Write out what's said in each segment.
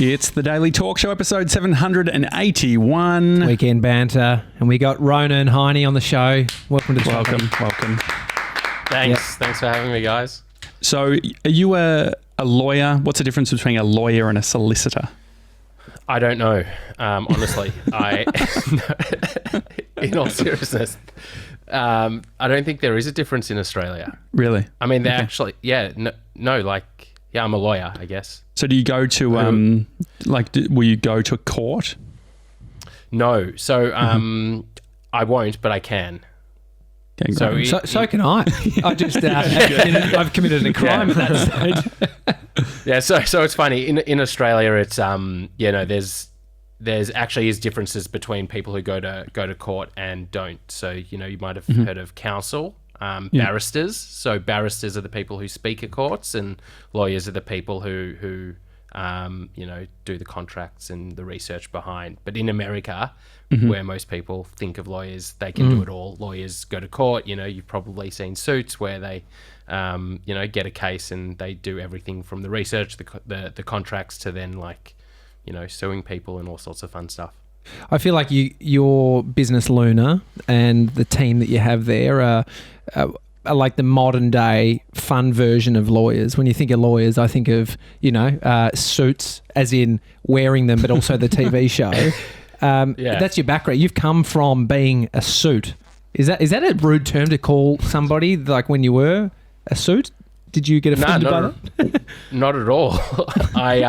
It's the Daily Talk Show, episode 781. Weekend banter. And we got Ronen Heine on the show. Welcome to the show. Welcome. Thanks for having me, guys. So, are you a lawyer? What's the difference between a lawyer and a solicitor? I don't know, honestly. In all seriousness, I don't think there is a difference in Australia. Really? I mean, they actually, I'm a lawyer, I guess. So do you go to, will you go to a court? No. So I won't, but I can. Okay, so can I. I've committed a crime at that stage. Yeah, so it's funny. In Australia, it's there's actually is differences between people who go to court and don't. So you might have heard of counsel, barristers. So barristers are the people who speak at courts, and lawyers are the people who do the contracts and the research behind. But in America, where most people think of lawyers, they can do it all. Lawyers go to court. You've probably seen Suits where they get a case and they do everything from the research, the contracts, to then suing people and all sorts of fun stuff. I feel like your business, Luna, and the team that you have there are like the modern day fun version of lawyers. When you think of lawyers, I think of Suits, as in wearing them, but also the TV show. That's your background. You've come from being a suit. Is that a rude term to call somebody like when you were a suit? Did you get offended by that? Not at all. I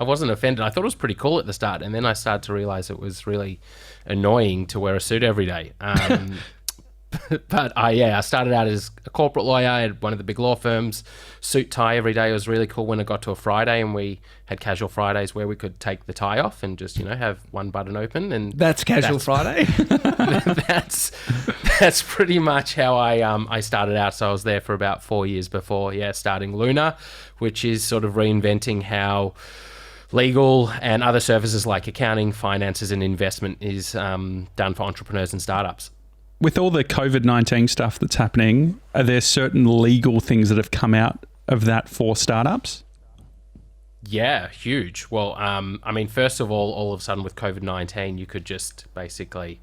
wasn't offended. I thought it was pretty cool at the start, and then I started to realize it was really annoying to wear a suit every day. But I started out as a corporate lawyer at one of the big law firms. Suit tie every day was really cool when it got to a Friday, and we had casual Fridays where we could take the tie off and just have one button open. And that's casual Friday. that's pretty much how I started out. So I was there for about 4 years before starting Luna, which is sort of reinventing how legal and other services like accounting, finances, and investment is done for entrepreneurs and startups. With all the COVID-19 stuff that's happening, are there certain legal things that have come out of that for startups? Yeah, huge. Well, first of all of a sudden with COVID-19, you could just basically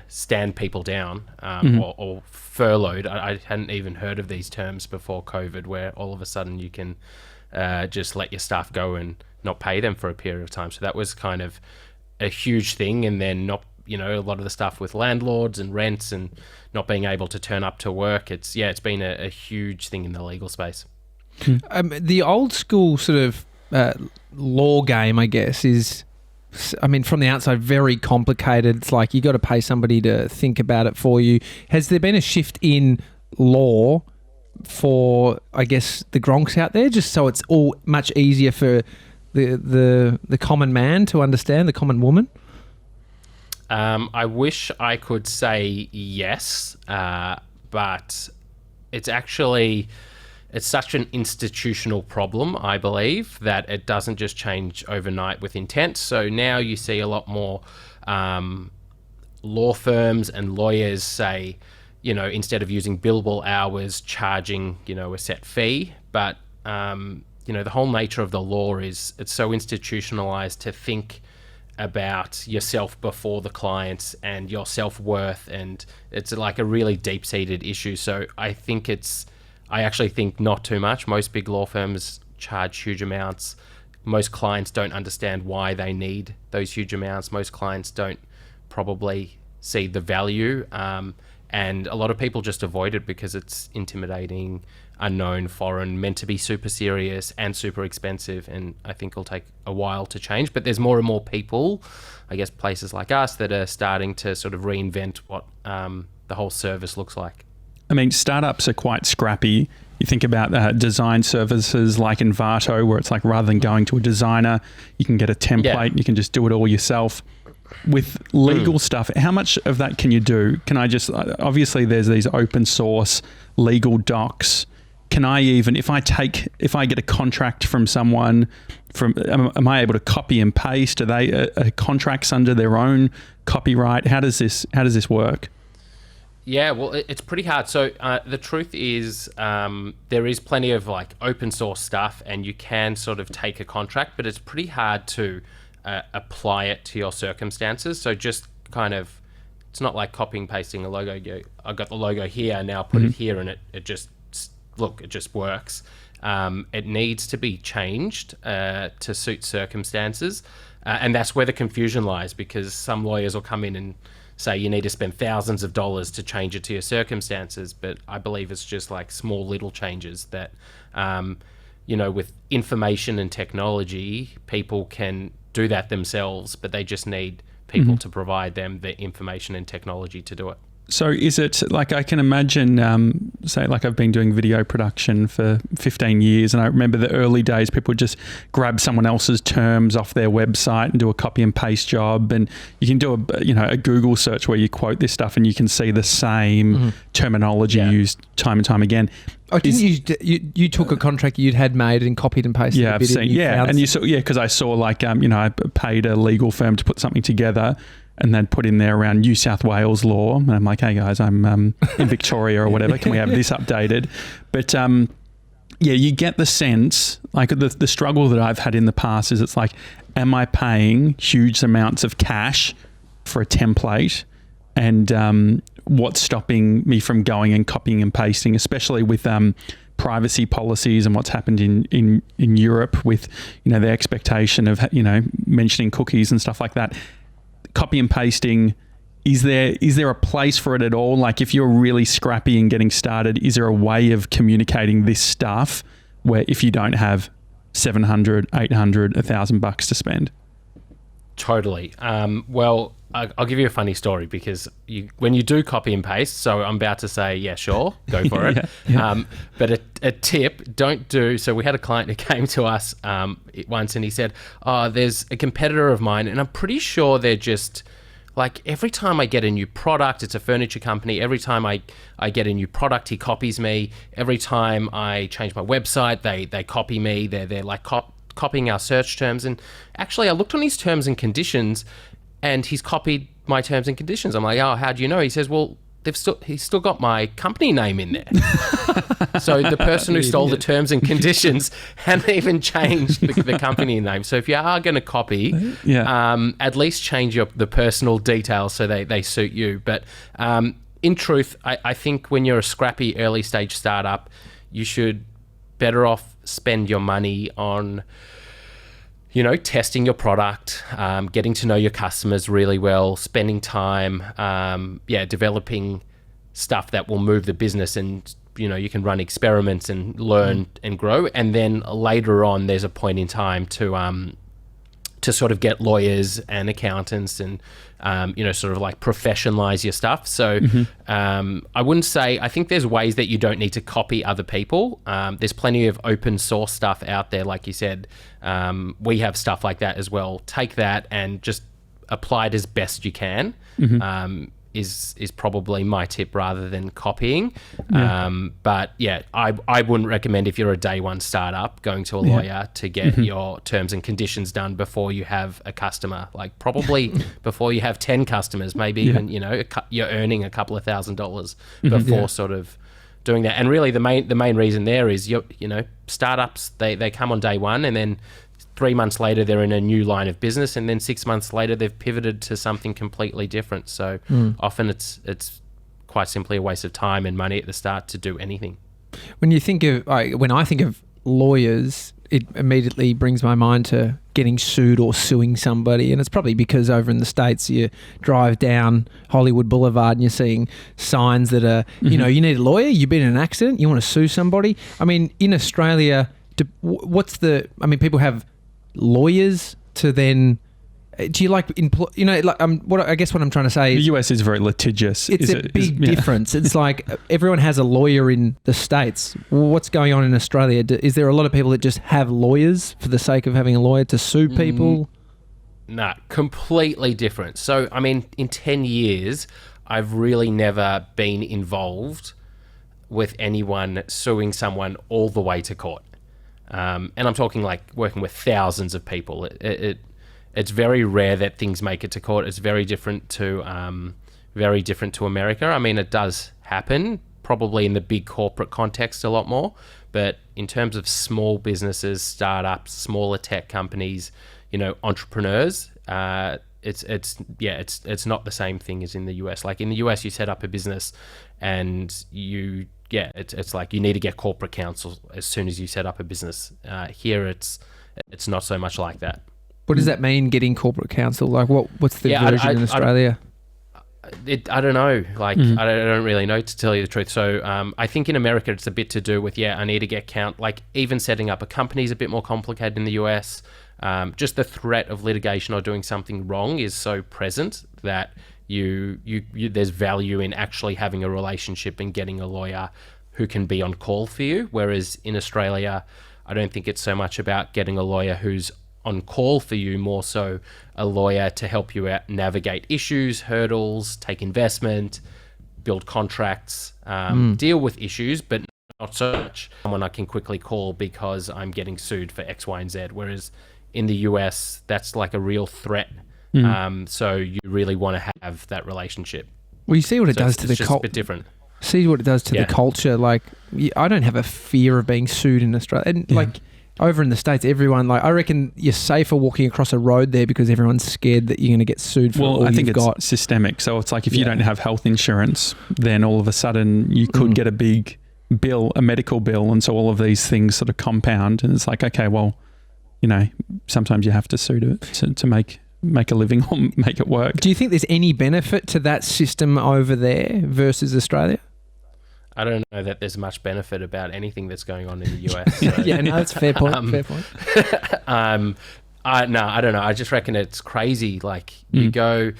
stand people down or furloughed. I hadn't even heard of these terms before COVID, where all of a sudden you can just let your staff go and not pay them for a period of time. So that was kind of a huge thing. And then a lot of the stuff with landlords and rents and not being able to turn up to work. It's been a huge thing in the legal space. The old school sort of law game, I guess, is, from the outside, very complicated. It's like you got to pay somebody to think about it for you. Has there been a shift in law for, I guess, the Gronks out there, just so it's all much easier for the common man to understand, the common woman? I wish I could say yes, but it's such an institutional problem, I believe, that it doesn't just change overnight with intent. So now you see a lot more law firms and lawyers say, instead of using billable hours, charging, a set fee. But, the whole nature of the law is it's so institutionalized to think about yourself before the clients and your self-worth, and it's like a really deep-seated issue. So I actually think not too much. Most big law firms charge huge amounts. Most clients don't understand why they need those huge amounts. Most clients don't probably see the value, and a lot of people just avoid it because it's intimidating, unknown, foreign, meant to be super serious and super expensive, and I think it'll take a while to change. But there's more and more people, I guess places like us, that are starting to sort of reinvent what the whole service looks like. Startups are quite scrappy. You think about design services like Envato, where it's like rather than going to a designer, you can get a template, you can just do it all yourself. With legal stuff, how much of that can you do? Can I just, obviously there's these open source legal docs. Can I even, if I get a contract from someone, am I able to copy and paste? Are they contracts under their own copyright? How does this work? Yeah, well, it's pretty hard. So the truth is, there is plenty of like open source stuff, and you can sort of take a contract, but it's pretty hard to apply it to your circumstances. So just kind of, it's not like copying pasting a logo. I got the logo here, now I put it here, and it just works. It needs to be changed to suit circumstances, and that's where the confusion lies, because some lawyers will come in and say you need to spend thousands of dollars to change it to your circumstances, but I believe it's just like small little changes that, with information and technology, people can do that themselves, but they just need people to provide them the information and technology to do it. So is it like, I can imagine, say like I've been doing video production for 15 years, and I remember the early days people would just grab someone else's terms off their website and do a copy and paste job, and you can do a Google search where you quote this stuff and you can see the same terminology used time and time again. Oh, didn't you took a contract you'd had made and copied and pasted? Yeah, I've seen. And you saw, because I saw like I paid a legal firm to put something together, and then put in there around New South Wales law. And I'm like, hey guys, I'm in Victoria or whatever. Can we have this updated? But you get the sense, like the struggle that I've had in the past is it's like, am I paying huge amounts of cash for a template? And what's stopping me from going and copying and pasting, especially with privacy policies and what's happened in Europe with, the expectation of, mentioning cookies and stuff like that. Copy and pasting, is there a place for it at all? Like if you're really scrappy and getting started, is there a way of communicating this stuff where if you don't have $700, $800, $1,000 to spend? Totally. Well, I'll give you a funny story, because when you do copy and paste, so I'm about to say, yeah, sure, go for it. But a tip, don't do, so we had a client who came to us once and he said, oh, there's a competitor of mine and I'm pretty sure they're just, like every time I get a new product, it's a furniture company, every time I get a new product, he copies me. Every time I change my website, they copy me. They're like copying our search terms. And actually I looked on his terms and conditions and he's copied my terms and conditions. I'm like, oh, how do you know? He says, well, he's still got my company name in there. So the person who stole the terms and conditions hadn't even changed the company name. So if you are going to copy, at least change the personal details so they suit you. But in truth, I think when you're a scrappy early stage startup, you should better off spend your money on testing your product, getting to know your customers really well, spending time, developing stuff that will move the business, and you can run experiments and learn and grow. And then later on, there's a point in time to sort of get lawyers and accountants and sort of like professionalize your stuff. So I wouldn't say, I think there's ways that you don't need to copy other people. There's plenty of open source stuff out there, like you said. We have stuff like that as well. Take that and just apply it as best you can. Is probably my tip rather than copying. But yeah, I wouldn't recommend, if you're a day one startup, going to a lawyer to get your terms and conditions done before you have a customer. Like probably before you have 10 customers, maybe even, you're earning a couple of $1,000s before sort of doing that. And really the main reason there is, startups, they come on day one, and then 3 months later they're in a new line of business, and then 6 months later they've pivoted to something completely different. So often it's quite simply a waste of time and money at the start to do anything. When I think of lawyers, it immediately brings my mind to getting sued or suing somebody, and it's probably because over in the States you drive down Hollywood Boulevard and you're seeing signs that are you need a lawyer, you've been in an accident, you want to sue somebody. I mean, in Australia, people have lawyers to then, do you like I guess what I'm trying to say is the US is very litigious. It's a big difference. It's like everyone has a lawyer in the States. What's going on in Australia? Is there a lot of people that just have lawyers for the sake of having a lawyer to sue people? Nah, completely different. So I mean, in 10 years I've really never been involved with anyone suing someone all the way to court. And I'm talking like working with thousands of people. It's very rare that things make it to court. It's very different to very different to America. I mean, it does happen, probably in the big corporate context a lot more, but in terms of small businesses, startups, smaller tech companies, entrepreneurs, it's not the same thing as in the US. Like in the US, you set up a business and it's like you need to get corporate counsel as soon as you set up a business. Here, it's not so much like that. What does that mean, getting corporate counsel? Like what's the version in Australia? I don't know. Like, I don't really know, to tell you the truth. So I think in America, it's a bit to do with, I need to get like even setting up a company is a bit more complicated in the US. Just the threat of litigation or doing something wrong is so present that you there's value in actually having a relationship and getting a lawyer who can be on call for you. Whereas in Australia, I don't think it's so much about getting a lawyer who's on call for you, more so a lawyer to help you out, navigate issues, hurdles, take investment, build contracts, deal with issues, but not so much someone I can quickly call because I'm getting sued for X, Y, and Z. Whereas in the US, that's like a real threat. So you really want to have that relationship. Well, you see what it does to the culture. It's a bit different. See what it does to the culture. Like, I don't have a fear of being sued in Australia. And like over in the States, everyone, like, I reckon you're safer walking across a road there because everyone's scared that you're going to get sued for all I think you've it's got. systemic. So it's like if you don't have health insurance, then all of a sudden you could get a big bill, a medical bill. And so all of these things sort of compound. And it's like, okay, well, sometimes you have to sue to make a living or make it work. Do you think there's any benefit to that system over there versus Australia? I don't know that there's much benefit about anything that's going on in the US. So. That's a fair point. Fair point. I don't know. I just reckon it's crazy. Like you go,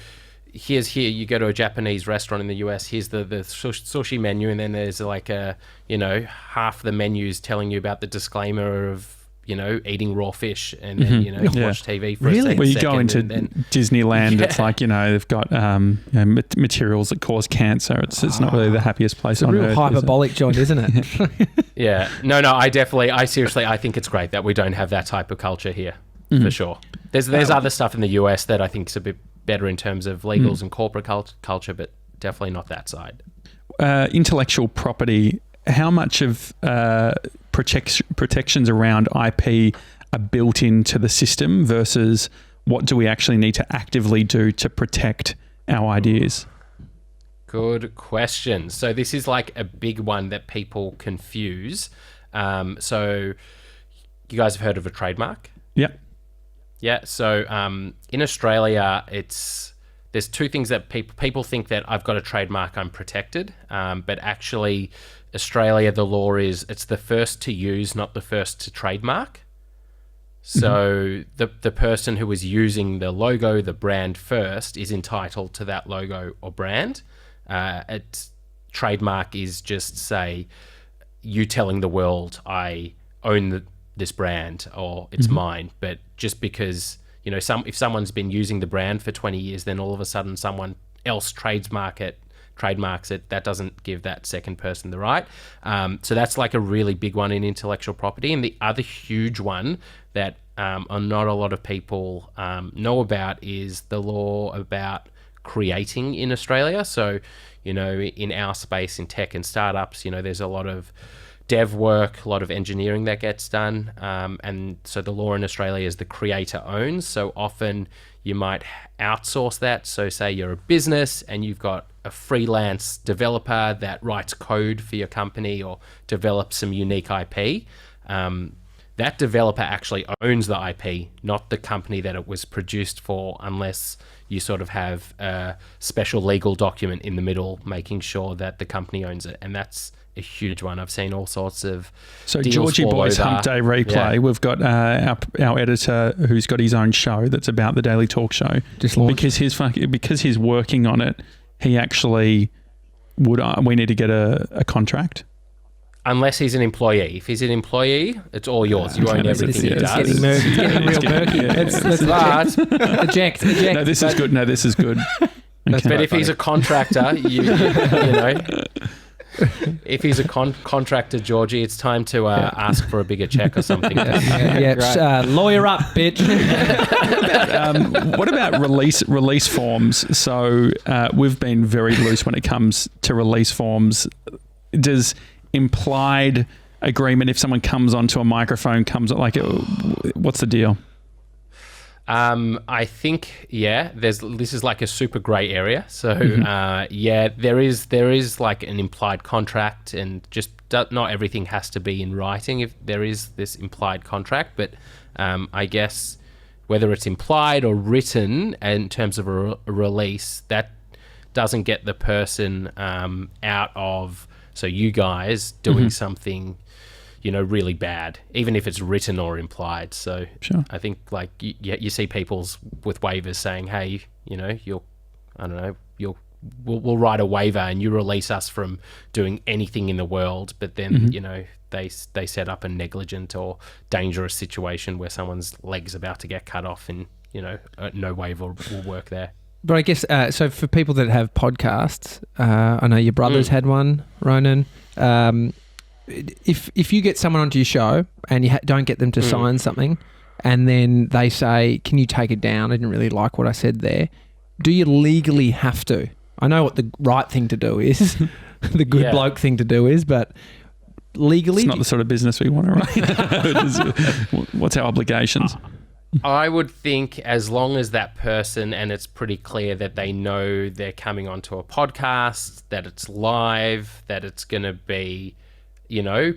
you go to a Japanese restaurant in the US, here's the sushi menu, and then there's like half the menus telling you about the disclaimer of, eating raw fish, and then, watch TV for a second. Well, you go into Disneyland, it's like, they've got materials that cause cancer. It's not really the happiest place on earth. It's a real hyperbolic joint, isn't it? Yeah. No, I seriously, I think it's great that we don't have that type of culture here, for sure. There's other stuff in the US that I think is a bit better in terms of legals and corporate culture, but definitely not that side. Intellectual property, how much of protections around IP are built into the system versus what do we actually need to actively do to protect our ideas? Good question. So this is like a big one that people confuse. So you guys have heard of a trademark? Yep. Yeah. So in Australia, there's two things that people think that I've got a trademark, I'm protected, but actually Australia, the law is it's the first to use, not the first to trademark. So the person who is using the logo, the brand first, is entitled to that logo or brand. Trademark is just, say, you telling the world I own this brand or it's mine. But just because if someone's been using the brand for 20 years, then all of a sudden someone else trademarks it, that doesn't give that second person the right. So that's like a really big one in intellectual property. And the other huge one that not a lot of people know about is the law about creating in Australia. So, in our space, in tech and startups, there's a lot of dev work, a lot of engineering that gets done. And so the law in Australia is the creator owns. So often you might outsource that. So say you're a business and you've got a freelance developer that writes code for your company or develops some unique IP. That developer actually owns the IP, not the company that it was produced for, unless you sort of have a special legal document in the middle making sure that the company owns it. And that's a huge one. I've seen all sorts of Georgie Boy's Hump Day Replay. Yeah. We've got our editor who's got his own show that's about the Daily Talk Show. Just launched. Because he's working on it, he actually would. We need to get a contract. Unless he's an employee. If he's an employee, it's all yours. You own everything he does. It's getting real murky. Let's eject. No, this is good. Okay. But if he's a contractor, you know. if he's a contractor, Georgie, it's time to ask for a bigger check or something. Lawyer up, bitch. What about release forms? So we've been very loose when it comes to release forms. Does implied agreement, if someone comes onto a microphone, what's the deal? I think, this is like a super grey area. So, there is like an implied contract, and just not everything has to be in writing if there is this implied contract. But I guess whether it's implied or written in terms of a release, that doesn't get the person out of, so you guys doing something really bad, even if it's written or implied. So sure. I think like you see people with waivers saying, hey, we'll write a waiver and you release us from doing anything in the world. But then, they set up a negligent or dangerous situation where someone's leg's about to get cut off, and, no waiver will work there. But I guess, so for people that have podcasts, I know your brother's had one, Ronen. If you get someone onto your show and you don't get them to sign something, and then they say, can you take it down? I didn't really like what I said there. Do you legally have to? I know what the right thing to do is, the good bloke thing to do is, but legally... It's not the sort of business we want to run. What's our obligations? I would think as long as that person, and it's pretty clear that they know they're coming onto a podcast, that it's live, that it's going to be...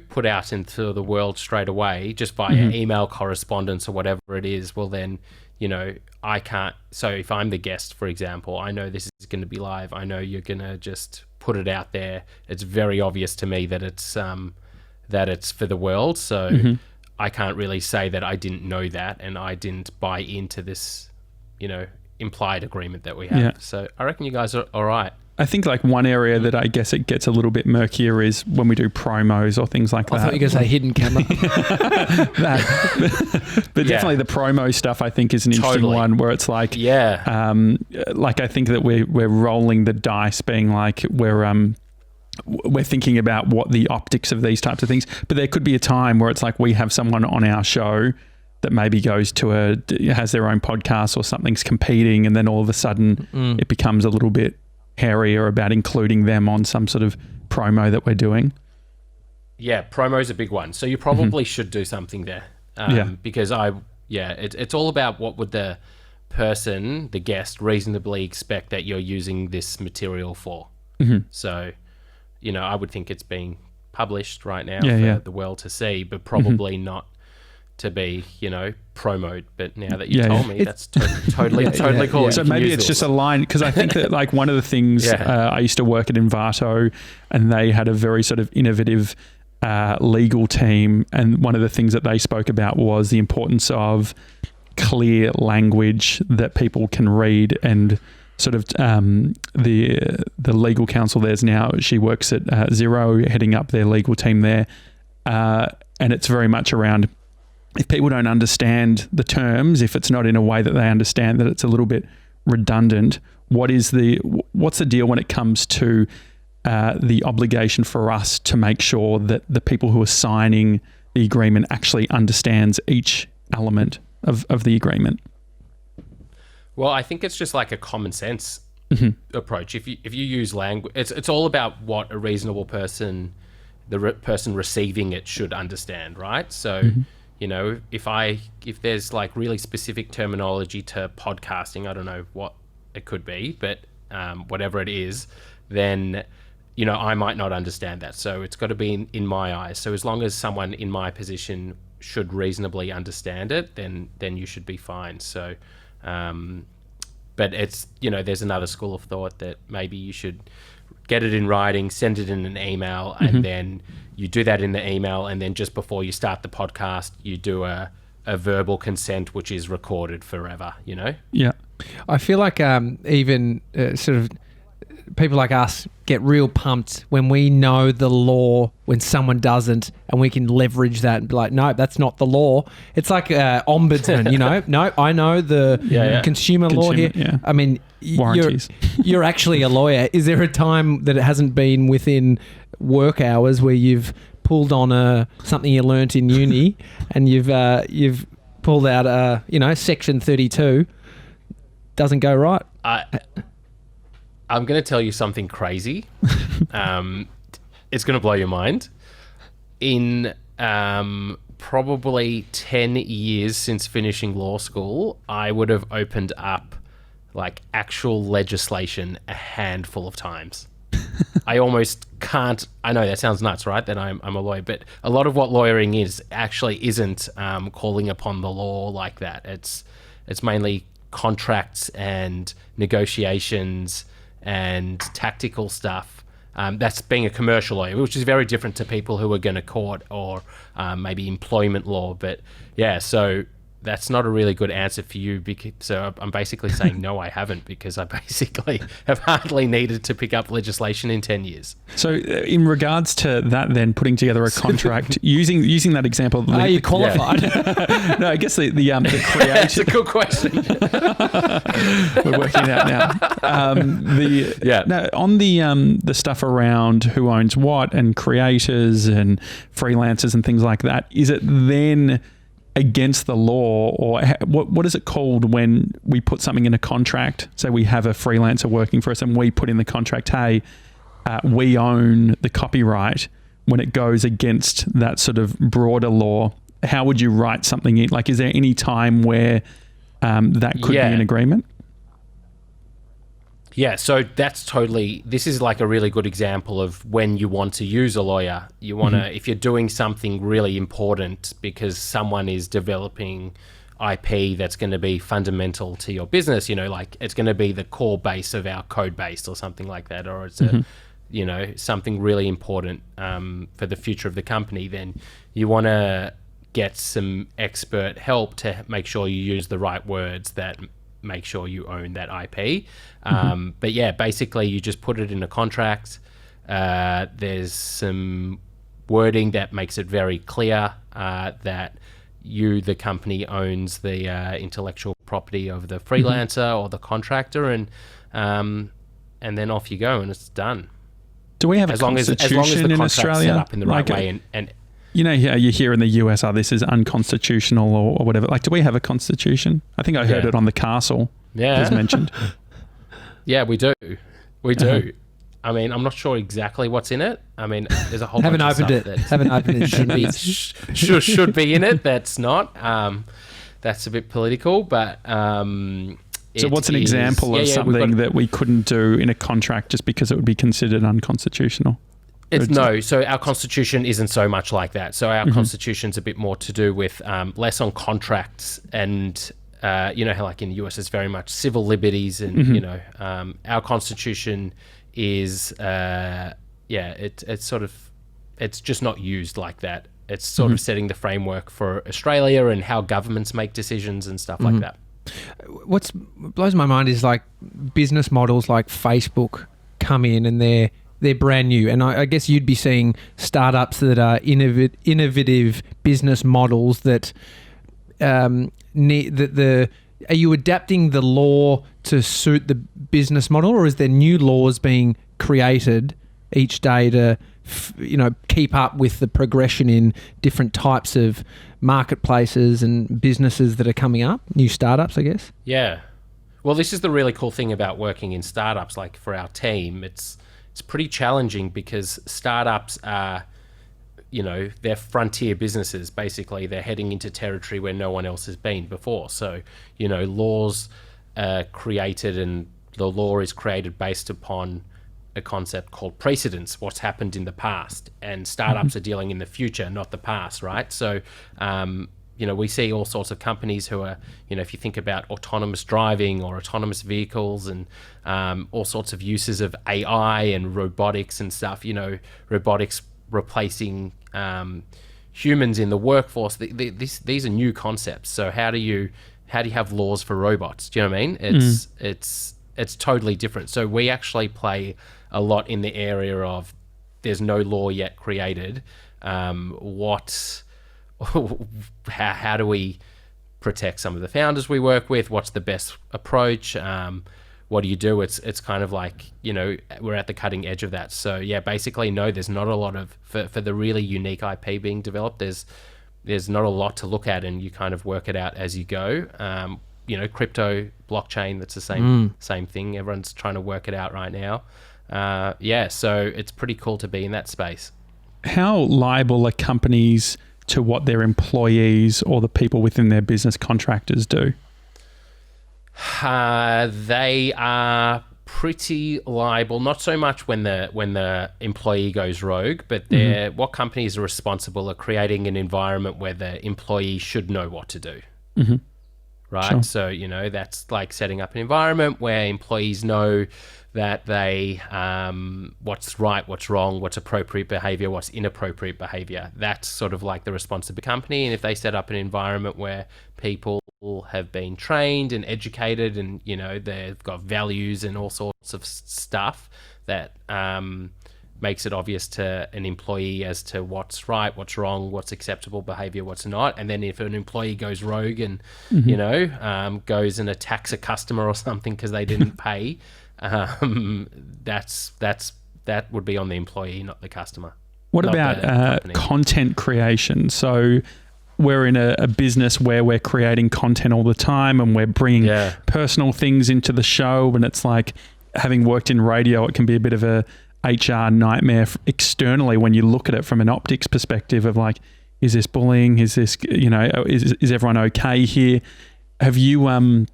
put out into the world straight away just via email correspondence or whatever it is, well then, I can't. So if I'm the guest, for example, I know this is going to be live. I know you're going to just put it out there. It's very obvious to me that it's for the world. So I can't really say that I didn't know that and I didn't buy into this, implied agreement that we have. Yeah. So I reckon you guys are all right. I think like one area that I guess it gets a little bit murkier is when we do promos or things like that. I thought you were going to say hidden camera. But definitely the promo stuff I think is an interesting one where it's like, like I think that we're rolling the dice, being like we're thinking about what the optics of these types of things. But there could be a time where it's like we have someone on our show that maybe goes to has their own podcast or something's competing, and then all of a sudden it becomes a little bit hairier about including them on some sort of promo that we're doing. Yeah, promo is a big one. So you probably should do something there. Because it's all about what would the person, the guest, reasonably expect that you're using this material for. So, I would think it's being published right now for the world to see, but probably not to be, promote. But now that you told me, that's totally cool. Yeah. So maybe it's just a line, because I think that like one of the things, I used to work at Envato, and they had a very sort of innovative legal team, and one of the things that they spoke about was the importance of clear language that people can read, and sort of the legal counsel there's now, she works at Xero, heading up their legal team there, and it's very much around, if people don't understand the terms, if it's not in a way that they understand that it's a little bit redundant, what's the deal when it comes to the obligation for us to make sure that the people who are signing the agreement actually understands each element of the agreement? Well, I think it's just like a common sense approach. If you use language, it's all about what a reasonable person, person receiving it, should understand, right? So, if there's like really specific terminology to podcasting, I don't know what it could be, but whatever it is, then I might not understand that. So it's got to be in my eyes. So as long as someone in my position should reasonably understand it, then you should be fine. So, but it's, there's another school of thought that maybe you should get it in writing, send it in an email, and then you do that in the email, and then just before you start the podcast, you do a verbal consent, which is recorded forever, Yeah. I feel like even sort of people like us get real pumped when we know the law when someone doesn't, and we can leverage that and be like, no, that's not the law. It's like ombudsman, no, I know the consumer law here. Yeah. I mean, warranties. You're actually a lawyer. Is there a time that it hasn't been within work hours where you've pulled on something you learnt in uni and you've pulled out Section 32, doesn't go right. I'm going to tell you something crazy. It's going to blow your mind. In probably 10 years since finishing law school, I would have opened up like actual legislation a handful of times. I almost can't. I know that sounds nuts, right? That I'm a lawyer, but a lot of what lawyering isn't calling upon the law like that. It's mainly contracts and negotiations and tactical stuff. That's being a commercial lawyer, which is very different to people who are going to court or maybe employment law. But yeah, so that's not a really good answer for you. So I'm basically saying no, I haven't, because I basically have hardly needed to pick up legislation in 10 years. So in regards to that, then putting together a contract, using that example, are you qualified? Yeah. No, I guess the creation. That's a good question. We're working it out now. On the stuff around who owns what and creators and freelancers and things like that, is it then against the law, or what is it called when we put something in a contract? So we have a freelancer working for us and we put in the contract, hey, we own the copyright. When it goes against that sort of broader law, how would you write something in? Like, is there any time where that could be an agreement? Yeah, so this is like a really good example of when you want to use a lawyer. You want to, if you're doing something really important because someone is developing IP that's going to be fundamental to your business, like it's going to be the core base of our code base or something like that, or it's something really important for the future of the company, then you want to get some expert help to make sure you use the right words that make sure you own that IP. But yeah, basically you just put it in a contract. There's some wording that makes it very clear that the company owns the intellectual property of the freelancer or the contractor, and then off you go and it's done. Do we have a constitution in Australia? Set up in the right way and you hear in the US, this is unconstitutional or whatever. Like, do we have a constitution? I think I heard it on the Castle. Yeah, as mentioned. Yeah, we do. We do. I mean, I'm not sure exactly what's in it. I mean, there's a whole haven't bunch opened of stuff it. Haven't opened it. Should be in it. That's not. That's a bit political, but. So what's an example of something that we couldn't do in a contract just because it would be considered unconstitutional? So our constitution isn't so much like that. So our constitution's a bit more to do with less on contracts and, how like in the US it's very much civil liberties and, our constitution is, it's just not used like that. It's sort of setting the framework for Australia and how governments make decisions and stuff like that. What blows my mind is like business models like Facebook come in and they're brand new, and I guess you'd be seeing startups that are innovative business models that are you adapting the law to suit the business model, or is there new laws being created each day to keep up with the progression in different types of marketplaces and businesses that are coming up, new startups, I guess? Yeah. Well, this is the really cool thing about working in startups. Like for our team, it's pretty challenging because startups are, they're frontier businesses. Basically, they're heading into territory where no one else has been before. So, laws are created, and the law is created based upon a concept called precedence, what's happened in the past, and startups are dealing in the future, not the past, right? So, we see all sorts of companies who are, if you think about autonomous driving or autonomous vehicles and all sorts of uses of AI and robotics and stuff, robotics replacing humans in the workforce. These are new concepts. So how do you have laws for robots? Do you know what I mean? It's totally different. So we actually play a lot in the area of there's no law yet created. How do we protect some of the founders we work with? What's the best approach? what do you do? It's kind of like, we're at the cutting edge of that. So yeah, basically, no, there's not a lot of, for the really unique IP being developed, there's not a lot to look at, and you kind of work it out as you go. Crypto, blockchain, that's the same thing. Everyone's trying to work it out right now. So it's pretty cool to be in that space. How liable are companies to what their employees or the people within their business contractors do? They are pretty liable, not so much when the employee goes rogue, but what companies are responsible are creating an environment where the employee should know what to do. Right? Sure. So, that's like setting up an environment where employees know that they, what's right, what's wrong, what's appropriate behavior, what's inappropriate behavior. That's sort of like the response of the company. And if they set up an environment where people have been trained and educated and, they've got values and all sorts of stuff that makes it obvious to an employee as to what's right, what's wrong, what's acceptable behavior, what's not. And then if an employee goes rogue and, goes and attacks a customer or something because they didn't pay, that would be on the employee, not the customer. What about content creation? So we're in a business where we're creating content all the time and we're bringing personal things into the show, and it's like, having worked in radio, it can be a bit of a HR nightmare externally when you look at it from an optics perspective of like, is this bullying? Is this, is everyone okay here? Have you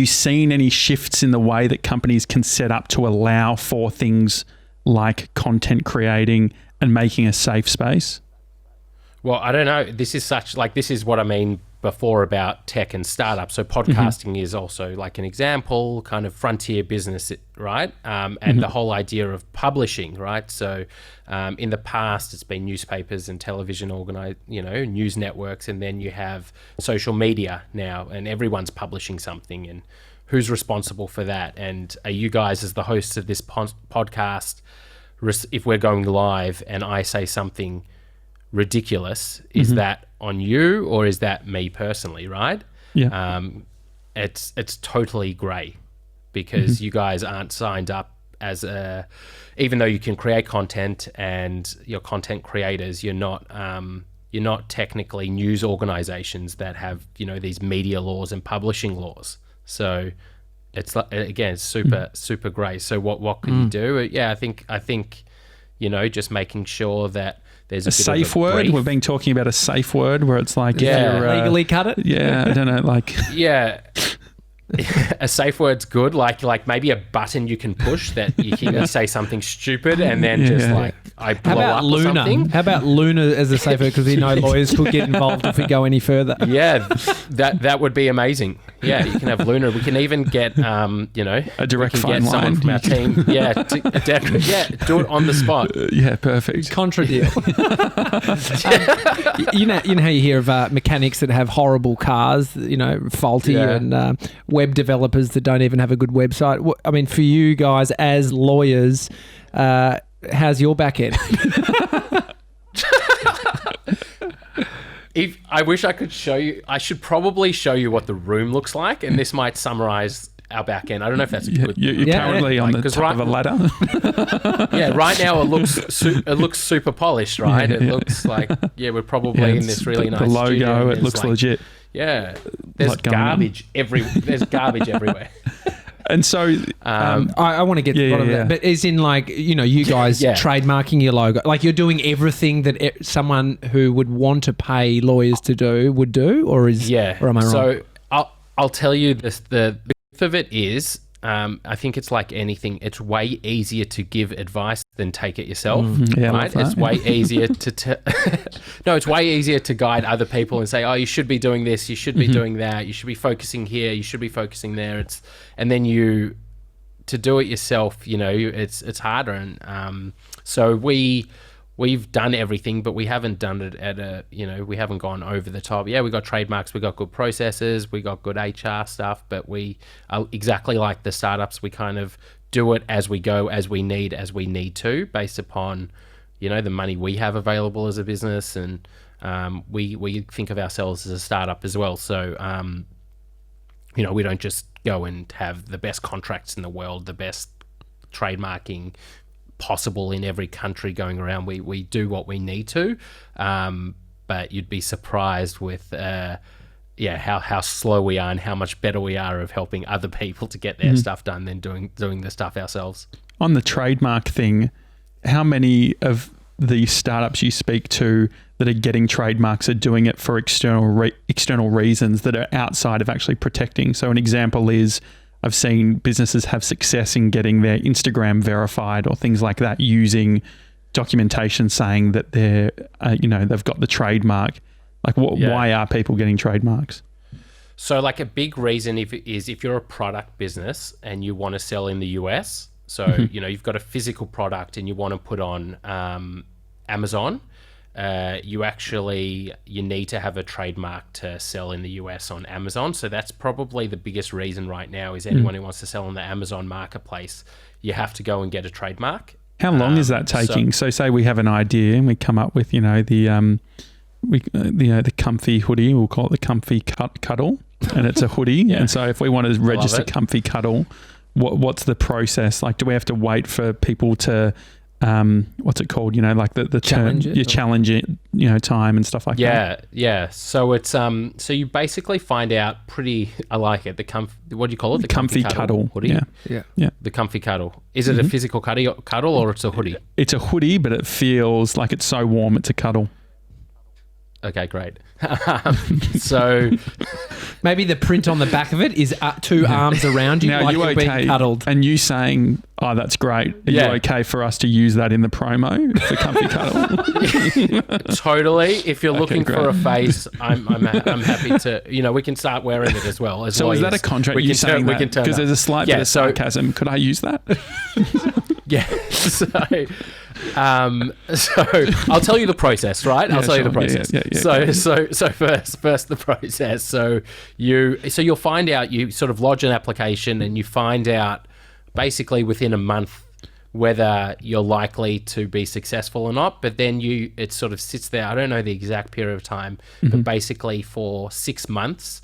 seen any shifts in the way that companies can set up to allow for things like content creating and making a safe space? Well, I don't know. This is what I mean before about tech and startups. So podcasting is also like an example, kind of frontier business, right? And the whole idea of publishing, right? So in the past, it's been newspapers and television news networks, and then you have social media now, and everyone's publishing something, and who's responsible for that? And are you guys, as the hosts of this podcast, if we're going live and I say something ridiculous, is that on you or is that me personally, right? Yeah. It's totally grey because you guys aren't signed up as even though you can create content and you're content creators, you're not technically news organizations that have, these media laws and publishing laws. So it's like, again, super grey. So what can you do? Yeah, I think just making sure that there's a safe word. brief. We've been talking about a safe word where it's like, legally cut it. Yeah, I don't know, like a safe word's good. Like maybe a button you can push that you can say something stupid and then just like I blow up or something. How about Luna as a safe word? Because we know lawyers could get involved if we go any further. Yeah, that would be amazing. Yeah, you can have Luna. We can even get a direct phone line. Someone from our team. Do it on the spot. Yeah, perfect. Contra deal. You know how you hear of mechanics that have horrible cars, faulty, and web developers that don't even have a good website. I mean, for you guys as lawyers, how's your back end? If I wish I could show you, I should probably show you what the room looks like, and this might summarize our back end. I don't know if that's good. You're currently on the top of a ladder. Right now it looks super polished, right? It looks like we're probably in this really nice the logo. Studio, it looks legit. Yeah, there's garbage There's garbage everywhere. And so I want to get to the bottom of that, but as in like, you guys trademarking your logo, like you're doing everything that someone who would want to pay lawyers to do would do, or am I wrong? So I'll tell you this, the truth of it is, I think it's like anything. It's way easier to give advice than take it yourself, right? It's way easier it's way easier to guide other people and say, oh, you should be doing this, you should be doing that, you should be focusing here, you should be focusing there. And then to do it yourself, it's harder. And so we've done everything, but we haven't done it at we haven't gone over the top. Yeah, we got trademarks, we got good processes, we got good HR stuff, but we are exactly like the startups. We kind of do it as we go, as we need to, based upon, the money we have available as a business. And we think of ourselves as a startup as well. So, we don't just go and have the best contracts in the world, the best trademarking possible in every country going around. We do what we need to, but you'd be surprised with how slow we are and how much better we are of helping other people to get their stuff done than doing the stuff ourselves. On the trademark thing, how many of the startups you speak to that are getting trademarks are doing it for external reasons that are outside of actually protecting? So an example is, I've seen businesses have success in getting their Instagram verified or things like that using documentation saying that they're, they've got the trademark. Like, why are people getting trademarks? So, like, a big reason if you're a product business and you want to sell in the US. So, you've got a physical product and you want to put on Amazon. You need to have a trademark to sell in the US on Amazon. So that's probably the biggest reason right now is anyone who wants to sell on the Amazon marketplace, you have to go and get a trademark. How long is that taking? So say we have an idea and we come up with, the comfy hoodie, we'll call it the comfy cuddle, and it's a hoodie. And so if we want to register comfy cuddle, what's the process? Like, do we have to wait for people to, what's it called? Like the challenge term, you challenge it, time and stuff like that. Yeah. So it's, so you basically find out I like it. What do you call it? The comfy cuddle hoodie. Yeah. The comfy cuddle. Is it a physical cuddle or it's a hoodie? It's a hoodie, but it feels like it's so warm it's a cuddle. Okay, great. So maybe the print on the back of it is two arms around you, now, like you're being cuddled. And you saying, "Oh, that's great." Are you okay for us to use that in the promo for comfy cuddle? Totally. If you're looking for a face, I'm happy to. We can start wearing it as well. So is that a contract? You saying that because there's a slight bit of sarcasm? Could I use that? Yeah. So I'll tell you the process, right? I'll tell you the process. So first the process. So you'll find out, you sort of lodge an application and you find out basically within a month whether you're likely to be successful or not. But then it sort of sits there. I don't know the exact period of time, but basically for 6 months,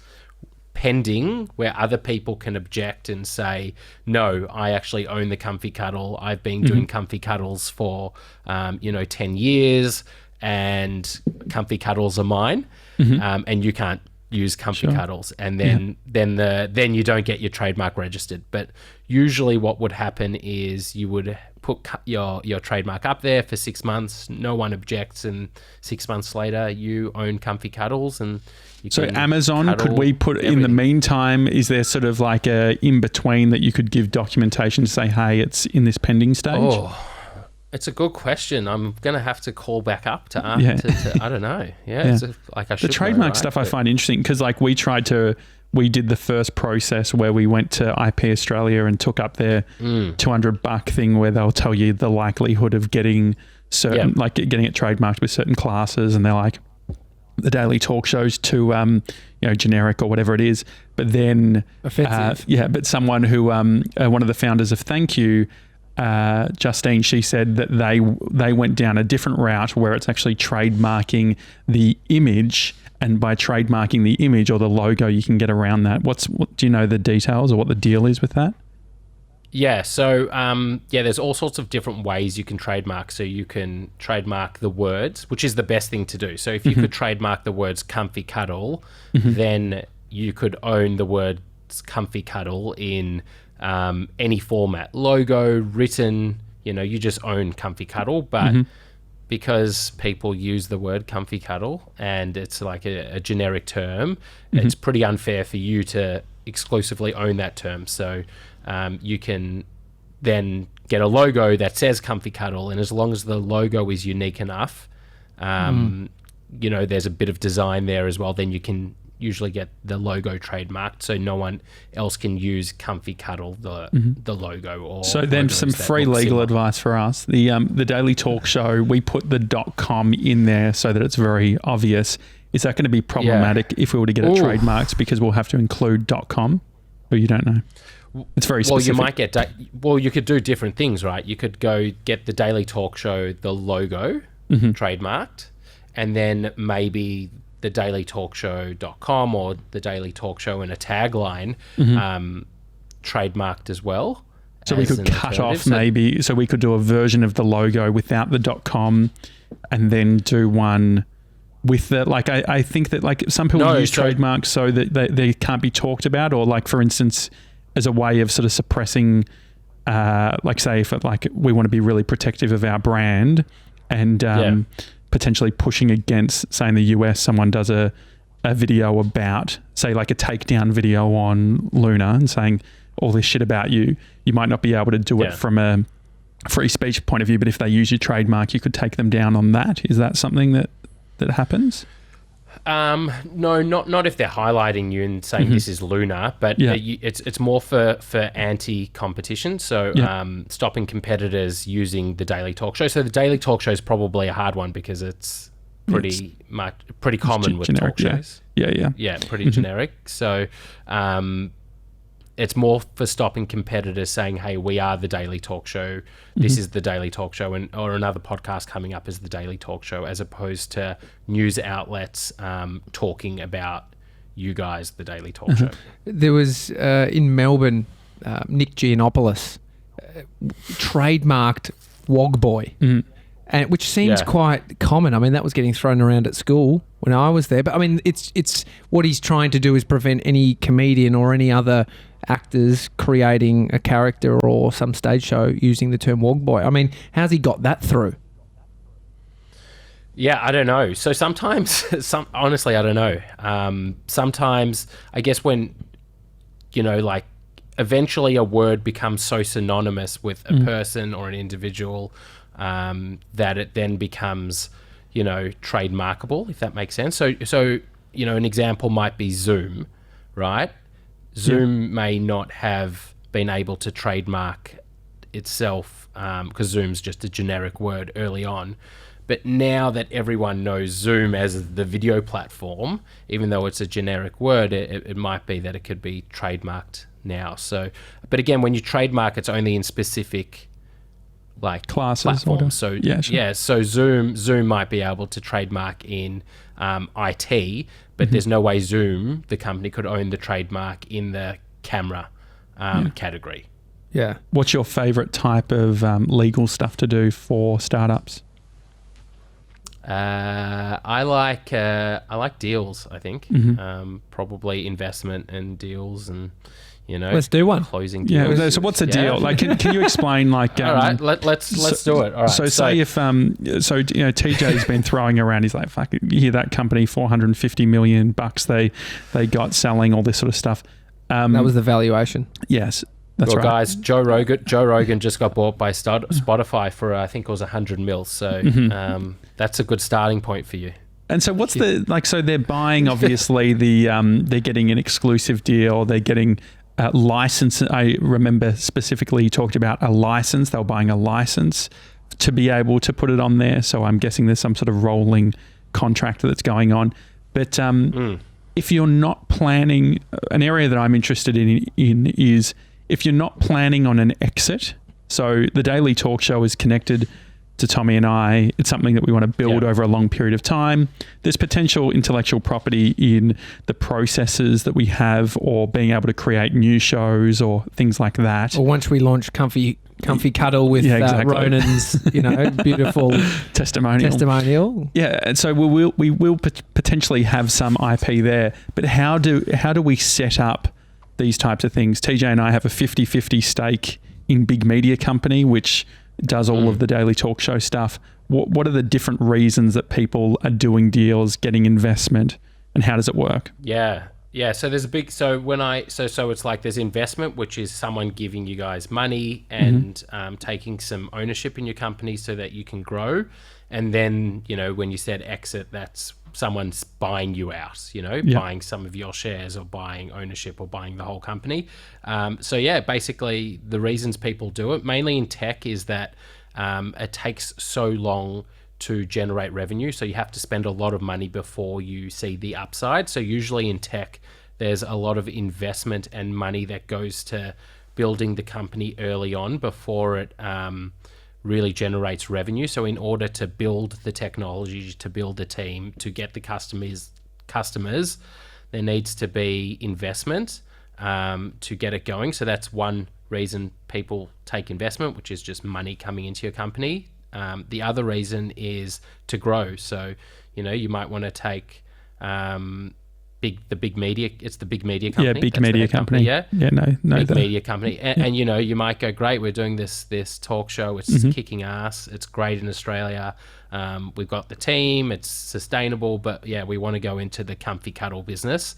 pending, where other people can object and say, no, I actually own the comfy cuddle. I've been doing comfy cuddles for 10 years and comfy cuddles are mine. And you can't use comfy cuddles, and then you don't get your trademark registered. But usually what would happen is you would put your trademark up there for 6 months, no one objects, and 6 months later you own comfy cuddles. And so Amazon, could we put everything. In the meantime, is there sort of like a in between that you could give documentation to say, hey, it's in this pending stage? It's a good question. I'm going to have to call back up to I don't know. It's like I should the trademark know, stuff I find interesting because like we did the first process where we went to IP Australia and took up their $200 thing where they'll tell you the likelihood of getting certain, like getting it trademarked with certain classes, and they're like, the daily talk shows too, generic or whatever it is. But then, offensive. But someone who, one of the founders of Thank You, Justine, she said that they went down a different route where it's actually trademarking the image, and by trademarking the image or the logo, you can get around that. Do you know the details or what the deal is with that? Yeah, so there's all sorts of different ways you can trademark. So you can trademark the words, which is the best thing to do. So if you could trademark the words comfy cuddle, then you could own the words comfy cuddle in any format, logo, written, you just own comfy cuddle. But because people use the word comfy cuddle and it's like a generic term, it's pretty unfair for you to exclusively own that term. So you can then get a logo that says comfy cuddle, and as long as the logo is unique enough, there's a bit of design there as well, then you can usually get the logo trademarked, so no one else can use comfy cuddle, the logo. Or so then some free legal advice for us. The daily talk show, we put the .com in there so that it's very obvious. Is that going to be problematic if we were to get it trademarked, because we'll have to include .com, or you don't know? It's very specific. Well, you might get you could do different things, right? You could go get the daily talk show, the logo trademarked, and then maybe the dailytalkshow.com or the Daily Talk Show and a tagline trademarked as well. So we could cut off maybe, so we could do a version of the logo without the .com and then do one with the, like, I think that like some people use trademarks so that they can't be talked about, or like, for instance, as a way of sort of suppressing, like say if like we want to be really protective of our brand and potentially pushing against, say in the US, someone does a video about, say like a takedown video on Luna and saying all this shit about you, you might not be able to do it from a free speech point of view, but if they use your trademark, you could take them down on that. Is that something that happens? No, not if they're highlighting you and saying this is Luna, but it's more for anti-competition. So stopping competitors using the Daily Talk Show. So the Daily Talk Show is probably a hard one because it's pretty common with generic, talk shows. Yeah, pretty generic. So it's more for stopping competitors saying, hey, we are the Daily Talk Show. This is the Daily Talk Show, or another podcast coming up is the Daily Talk Show, as opposed to news outlets talking about you guys, the Daily Talk Show. There was, in Melbourne, Nick Giannopoulos trademarked Wog Boy, and which seems quite common. I mean, that was getting thrown around at school when I was there. But I mean, it's what he's trying to do is prevent any comedian or any other actors creating a character or some stage show using the term Wog Boy. I mean, how's he got that through? Yeah, I don't know. So sometimes, honestly, I don't know. Sometimes, I guess when, like eventually a word becomes so synonymous with a person or an individual that it then becomes, trademarkable, if that makes sense. So an example might be Zoom, right? Zoom may not have been able to trademark itself because Zoom's just a generic word early on. But now that everyone knows Zoom as the video platform, even though it's a generic word, it might be that it could be trademarked now. So, but again, when you trademark, it's only in specific like classes, platforms. So so Zoom might be able to trademark in IT, but there's no way Zoom, the company, could own the trademark in the camera category. Yeah. What's your favorite type of legal stuff to do for startups? I like deals, I think. Probably investment and deals, and let's do one. Closing deals. Yeah. So what's a deal? Like, can you explain? Like, all right, let's do it. All right. So say if TJ's been throwing around, he's like, fuck, you hear that company, $450 million they got selling all this sort of stuff. That was the valuation. Yes. That's right. Guys, Joe Rogan just got bought by Spotify for I think it was $100 million. So that's a good starting point for you. And so what's so they're buying, obviously they're getting an exclusive deal. They're getting a license. I remember specifically you talked about a license. They were buying a license to be able to put it on there. So I'm guessing there's some sort of rolling contract that's going on. But if you're not planning, an area that I'm interested in is if you're not planning on an exit. So the Daily Talk Show is connected to Tommy and I. It's something that we want to build over a long period of time. There's potential intellectual property in the processes that we have, or being able to create new shows or things like that. Or once we launch Comfy Cuddle with Ronen's, beautiful testimonial. Yeah, and so we will potentially have some IP there. But how do we set up these types of things? TJ and I have a 50-50 stake in Big Media Company, which does all of the Daily Talk Show stuff. What are the different reasons that people are doing deals, getting investment, and how does it work? Yeah. So there's so it's like there's investment, which is someone giving you guys money and taking some ownership in your company so that you can grow. And then, when you said exit, that's someone's buying you out, buying some of your shares or buying ownership or buying the whole company. Basically the reasons people do it, mainly in tech, is that it takes so long to generate revenue. So you have to spend a lot of money before you see the upside. So usually in tech, there's a lot of investment and money that goes to building the company early on before it really generates revenue. So in order to build the technology, to build the team, to get the customers customers, there needs to be investment to get it going. So that's one reason people take investment, which is just money coming into your company. The other reason is to grow. So, you might want to take the big media. It's the big media company. Yeah, big media company. Yeah, no, big media company. And you might go, great, we're doing this talk show. It's kicking ass. It's great in Australia. We've got the team. It's sustainable. But yeah, we want to go into the comfy cuddle business,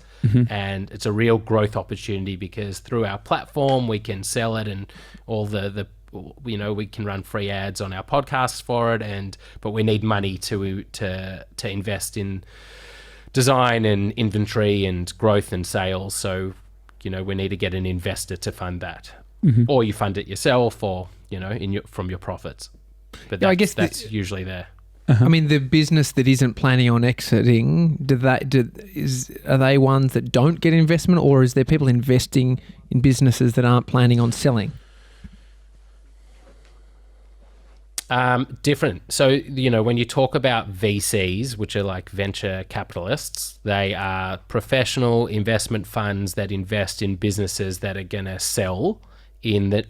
and it's a real growth opportunity because through our platform we can sell it, and all the we can run free ads on our podcasts for it, but we need money to invest in design and inventory and growth and sales. So, we need to get an investor to fund that, or you fund it yourself, or from your profits. But I guess that's usually there. I mean, the business that isn't planning on exiting, are they ones that don't get investment, or is there people investing in businesses that aren't planning on selling? Different. So, when you talk about VCs, which are like venture capitalists, they are professional investment funds that invest in businesses that are going to sell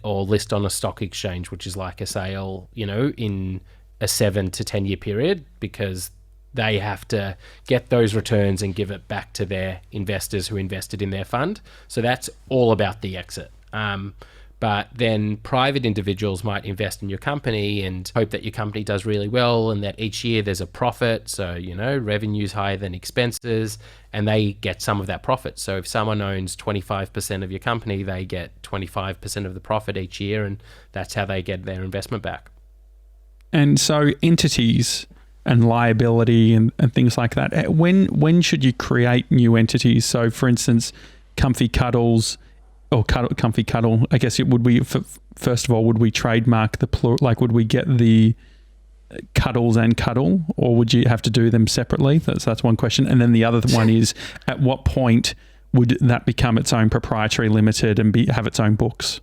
or list on a stock exchange, which is like a sale, in a 7 to 10 year period, because they have to get those returns and give it back to their investors who invested in their fund. So that's all about the exit. But then private individuals might invest in your company and hope that your company does really well and that each year there's a profit. So, revenue's higher than expenses, and they get some of that profit. So if someone owns 25% of your company, they get 25% of the profit each year, and that's how they get their investment back. And so entities and liability and things like that, when should you create new entities? So for instance, Comfy Cuddles, or Comfy Cuddle, I guess it would be, first of all, would we trademark the plural? Like, would we get the Cuddles and Cuddle, or would you have to do them separately? That's one question. And then the other one is, at what point would that become its own proprietary limited and have its own books?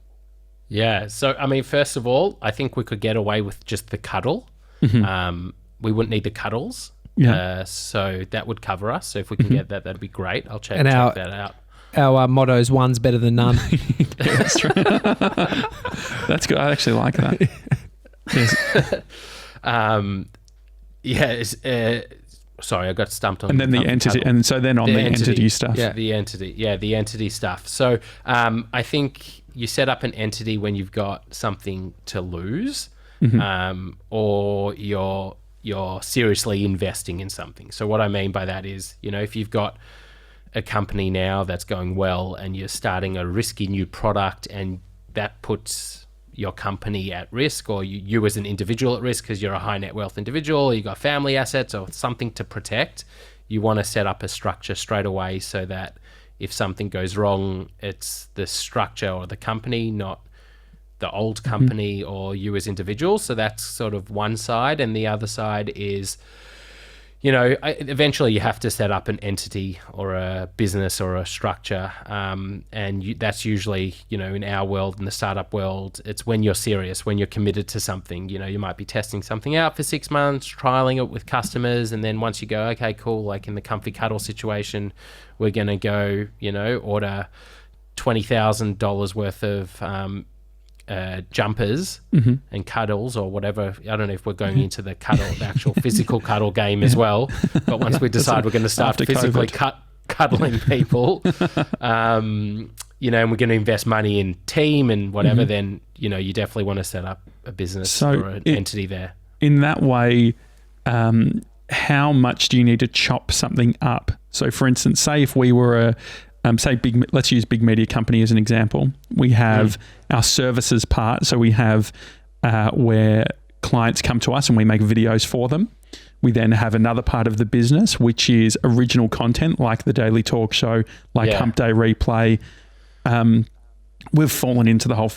Yeah. So, I mean, first of all, I think we could get away with just the Cuddle. We wouldn't need the Cuddles. Yeah. So that would cover us. So if we can get that, that'd be great. I'll check that out. Our motto is one's better than none. Yeah, that's true. That's good. I actually like that. Yes. Sorry, I got stumped on. And then the entity, and so then on the entity stuff. Yeah, the entity stuff. So I think you set up an entity when you've got something to lose, or you're seriously investing in something. So what I mean by that is, if you've got a company now that's going well and you're starting a risky new product and that puts your company at risk, or you as an individual at risk because you're a high net wealth individual, you got family assets or something to protect, you want to set up a structure straight away so that if something goes wrong, it's the structure or the company, not the old company or you as individuals. So that's sort of one side. And the other side is, eventually you have to set up an entity or a business or a structure. That's usually, in our world, in the startup world, it's when you're serious, when you're committed to something. You might be testing something out for 6 months, trialing it with customers. And then once you go, okay, cool, like in the Comfy Cuddle situation, we're going to go, order $20,000 worth of jumpers and cuddles or whatever. I don't know if we're going into the actual physical cuddle game as well. But once we decide we're going to start physically cuddling people, and we're going to invest money in team and whatever, then, you definitely want to set up a business or an entity there. In that way, how much do you need to chop something up? So for instance, say if we were let's use big media company as an example. We have our services part. So we have where clients come to us and we make videos for them. We then have another part of the business, which is original content, like the Daily Talk Show, like Hump Day Replay. We've fallen into the whole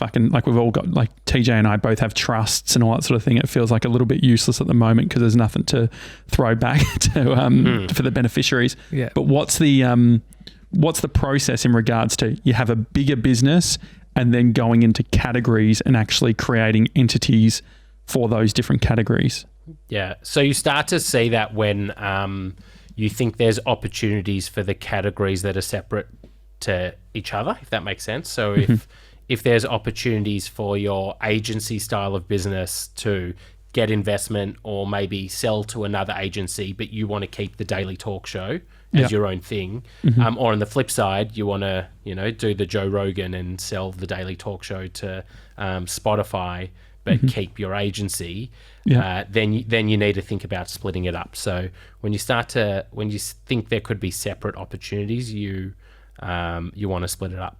we've all got, like TJ and I both have trusts and all that sort of thing. It feels like a little bit useless at the moment because there's nothing to throw back to for the beneficiaries. Yeah. But what's the process in regards to, you have a bigger business and then going into categories and actually creating entities for those different categories? Yeah. So you start to see that when you think there's opportunities for the categories that are separate to each other, if that makes sense. So if there's opportunities for your agency style of business to get investment or maybe sell to another agency, but you want to keep the daily talk show as your own thing, or on the flip side, you want to, do the Joe Rogan and sell the daily talk show to Spotify, but keep your agency, then you need to think about splitting it up. So when you think there could be separate opportunities, you want to split it up.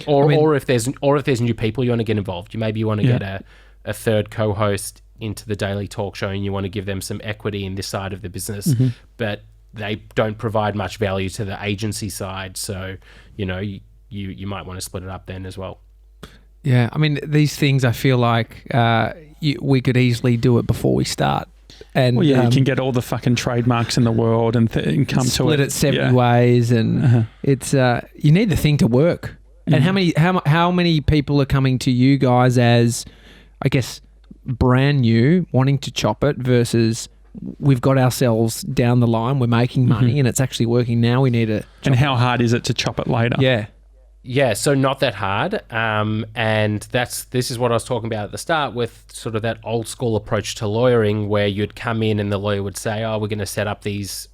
Or if there's new people you want to get involved, you want to get a third co-host into the daily talk show, and you want to give them some equity in this side of the business, but they don't provide much value to the agency side. So, you might want to split it up then as well. Yeah, I mean, these things, I feel like we could easily do it before we start. And you can get all the fucking trademarks in the world and come to it. Split it 70 ways, and it's you need the thing to work. And how many people are coming to you guys as, I guess, brand new, wanting to chop it versus we've got ourselves down the line, we're making money and it's actually working now, we need to and how hard is it to chop it later? Yeah, so not that hard, and this is what I was talking about at the start with sort of that old school approach to lawyering, where you'd come in and the lawyer would say, we're going to set up these,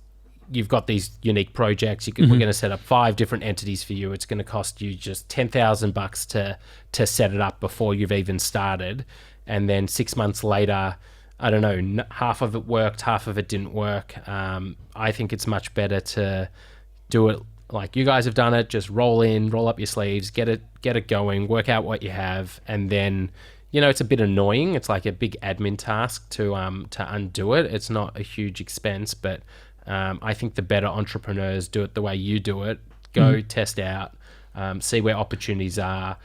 you've got these unique projects, we're going to set up 5 different entities for you, it's going to cost you just $10,000 to set it up before you've even started, and then 6 months later, I don't know, half of it worked, half of it didn't work. I think it's much better to do it like you guys have done it. Just roll up your sleeves, get it going, work out what you have, and then it's a bit annoying. It's like a big admin task to undo it. It's not a huge expense, but I think the better entrepreneurs do it the way you do it. Go test out, see where opportunities are.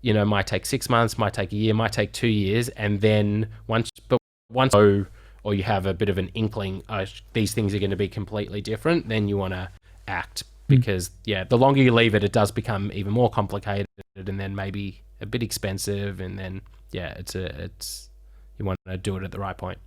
Might take 6 months, might take a year, might take 2 years, and then once or you have a bit of an inkling, these things are going to be completely different, then you want to act. Because the longer you leave it, it does become even more complicated, and then maybe a bit expensive, and then it's you want to do it at the right point.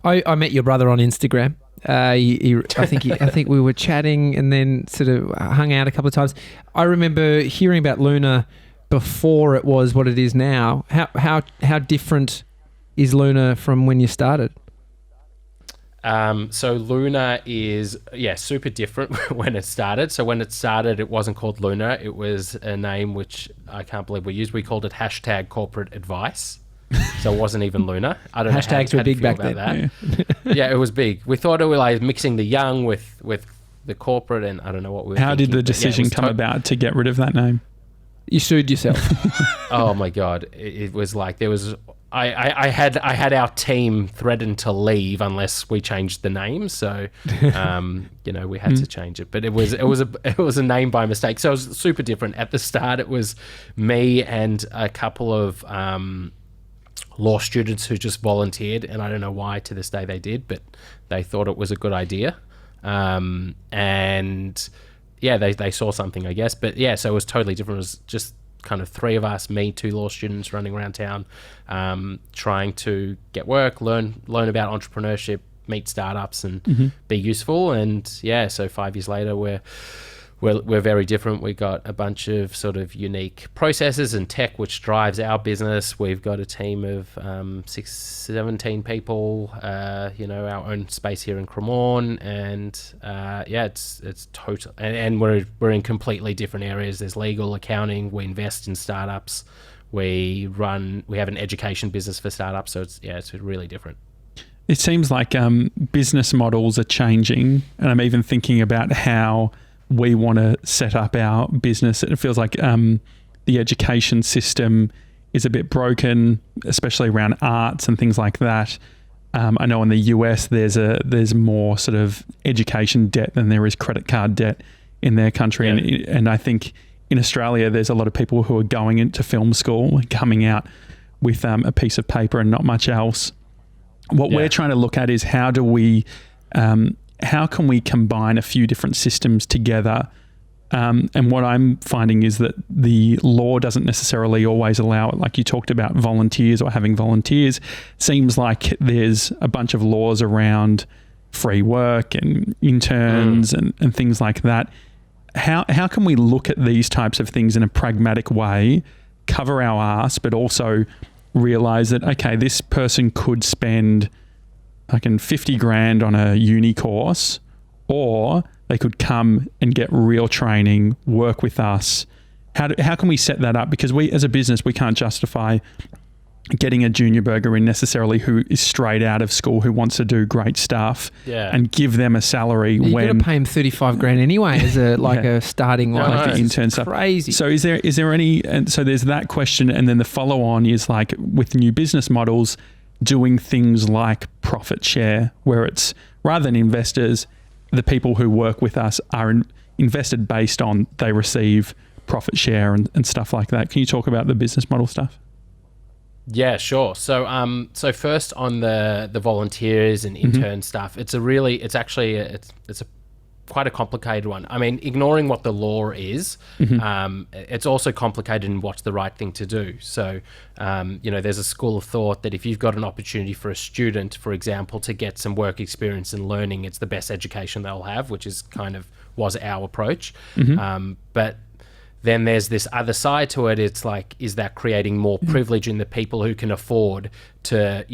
I met your brother on Instagram. I think we were chatting and then sort of hung out a couple of times. I remember hearing about Luna before it was what it is now. How different is Luna from when you started? So Luna is, super different when it started. So when it started, it wasn't called Luna. It was a name which I can't believe we used. We called it #corporate_advice. So it wasn't even Luna. I don't know. Hashtags were big back then. Yeah, it was big. We thought it was like mixing the young with the corporate, and I don't know what we were How thinking, did the decision come about to get rid of that name? You sued yourself. Oh my God. It was like there was... I had our team threatened to leave unless we changed the name, so we had to change it. But it was a name by mistake, so it was super different. At the start, it was me and a couple of law students who just volunteered, and I don't know why to this day they did, but they thought it was a good idea, and they saw something, I guess. But so it was totally different. It was just kind of 3 of us, me, 2 law students running around town, trying to get work, learn about entrepreneurship, meet startups, and be useful. And so 5 years later, we're very different. We got a bunch of sort of unique processes and tech which drives our business. We've got a team of 17 people, our own space here in Cremorne, and it's total. And we're in completely different areas. There's legal, accounting. We invest in startups. We have an education business for startups. So it's really different. It seems like business models are changing, and I'm even thinking about how we want to set up our business. It feels like the education system is a bit broken, especially around arts and things like that. I know in the US there's more sort of education debt than there is credit card debt in their country, and I think in Australia there's a lot of people who are going into film school, coming out with a piece of paper and not much else. What we're trying to look at is how can we combine a few different systems together? And what I'm finding is that the law doesn't necessarily always allow it. Like you talked about volunteers or having volunteers. Seems like there's a bunch of laws around free work and interns and things like that. How can we look at these types of things in a pragmatic way, cover our ass, but also realize that, okay, this person could spend like 50 grand on a uni course, or they could come and get real training, work with us. How can we set that up? Because we, as a business, we can't justify getting a junior burger in necessarily who is straight out of school, who wants to do great stuff, and give them a salary. You're going to pay him 35 grand anyway as a starting like the intern stuff. Crazy. So is there any? And so there's that question, and then the follow on is like with new business models, doing things like profit share, where it's rather than investors, the people who work with us are invested based on they receive profit share and stuff like that. Can you talk about the business model stuff? Yeah, sure. So first on the volunteers and intern stuff, it's quite a complicated one. I mean, ignoring what the law is, it's also complicated in what's the right thing to do. So, there's a school of thought that if you've got an opportunity for a student, for example, to get some work experience and learning, it's the best education they'll have, which is was our approach. But then there's this other side to it. It's like, is that creating more privilege in the people who can afford to,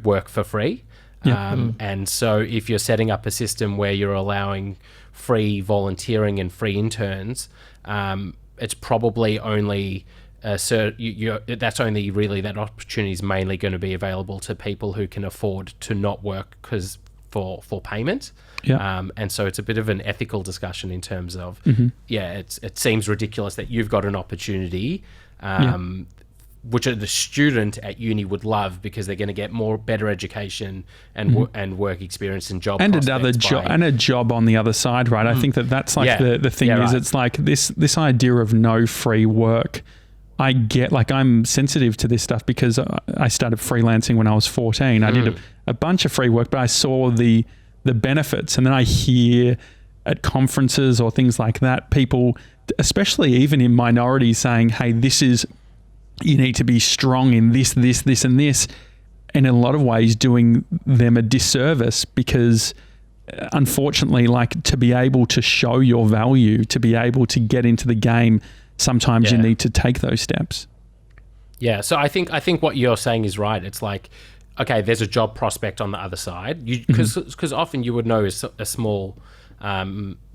work for free? And so if you're setting up a system where you're allowing free volunteering and free interns, it's probably only that's only really, that opportunity is mainly going to be available to people who can afford to not work for payment. And so it's a bit of an ethical discussion in terms of, it seems ridiculous that you've got an opportunity, which the student at uni would love because they're going to get better education and work experience and job and a job on the other side, right? I think that's like the thing is, right. It's like this idea of no free work. I get, like, I'm sensitive to this stuff because I started freelancing when I was 14. I did a bunch of free work, but I saw the benefits, and then I hear at conferences or things like that, people, especially even in minorities, saying, hey, you need to be strong in this, and this, and in a lot of ways doing them a disservice because unfortunately, like, to be able to show your value, to be able to get into the game, sometimes you need to take those steps. Yeah, so I think what you're saying is right. It's like, okay, there's a job prospect on the other side, because often you would know a small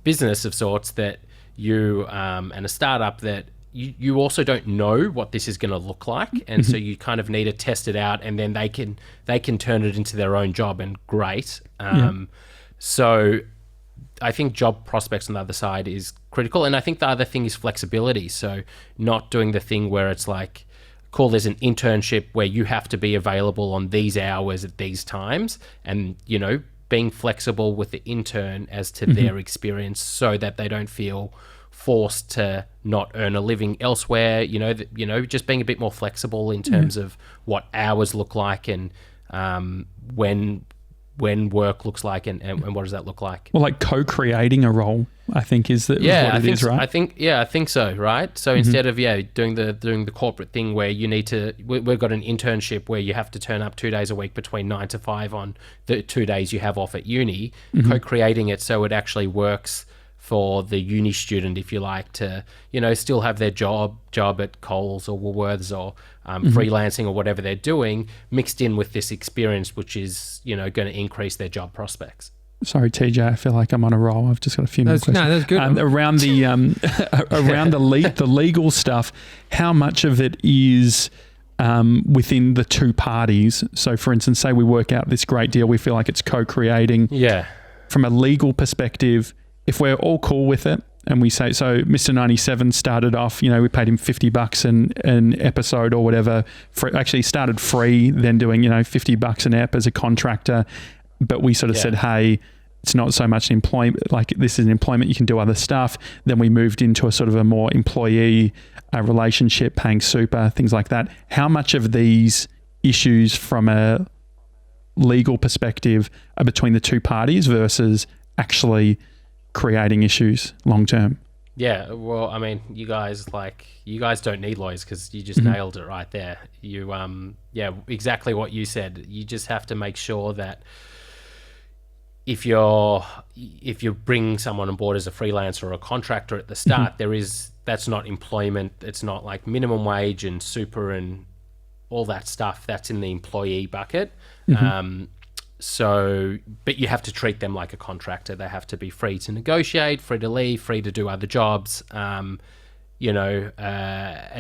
business of sorts that you and a startup that you also don't know what this is going to look like, and so you kind of need to test it out, and then they can turn it into their own job, and great. So I think job prospects on the other side is critical, and I think the other thing is flexibility. So not doing the thing where it's like, cool, there's an internship where you have to be available on these hours at these times, and being flexible with the intern as to their experience, so that they don't feel forced to not earn a living elsewhere. Just being a bit more flexible in terms of what hours look like, and when work looks like, and what does that look like? Well, like co-creating a role, I think is what it is, right? I think so, right? So instead of doing the corporate thing where you need to, we've got an internship where you have to turn up 2 days a week between 9 to 5 on the 2 days you have off at uni, co-creating it so it actually works for the uni student, if you like, to still have their job at Coles or Woolworths or freelancing or whatever they're doing, mixed in with this experience, which is going to increase their job prospects. Sorry, TJ, I feel like I'm on a roll. I've just got a few more questions. No, that's good. Around the legal stuff, how much of it is within the two parties? So, for instance, say we work out this great deal, we feel like it's co-creating. Yeah. From a legal perspective, if we're all cool with it, and we say, so Mr. 97 started off, we paid him $50 an episode or whatever. Actually started free, then doing, $50 an ep as a contractor. But we sort of said, hey, it's not so much an employment, like this is an employment, you can do other stuff. Then we moved into a sort of a more employee relationship, paying super, things like that. How much of these issues from a legal perspective are between the two parties versus actually creating issues long term? Yeah, well, I mean, you guys don't need lawyers because you just nailed it right there. You exactly what you said. You just have to make sure that if you bring someone on board as a freelancer or a contractor at the start, that's not employment. It's not like minimum wage and super and all that stuff. That's in the employee bucket. But you have to treat them like a contractor. They have to be free to negotiate, free to leave, free to do other jobs. It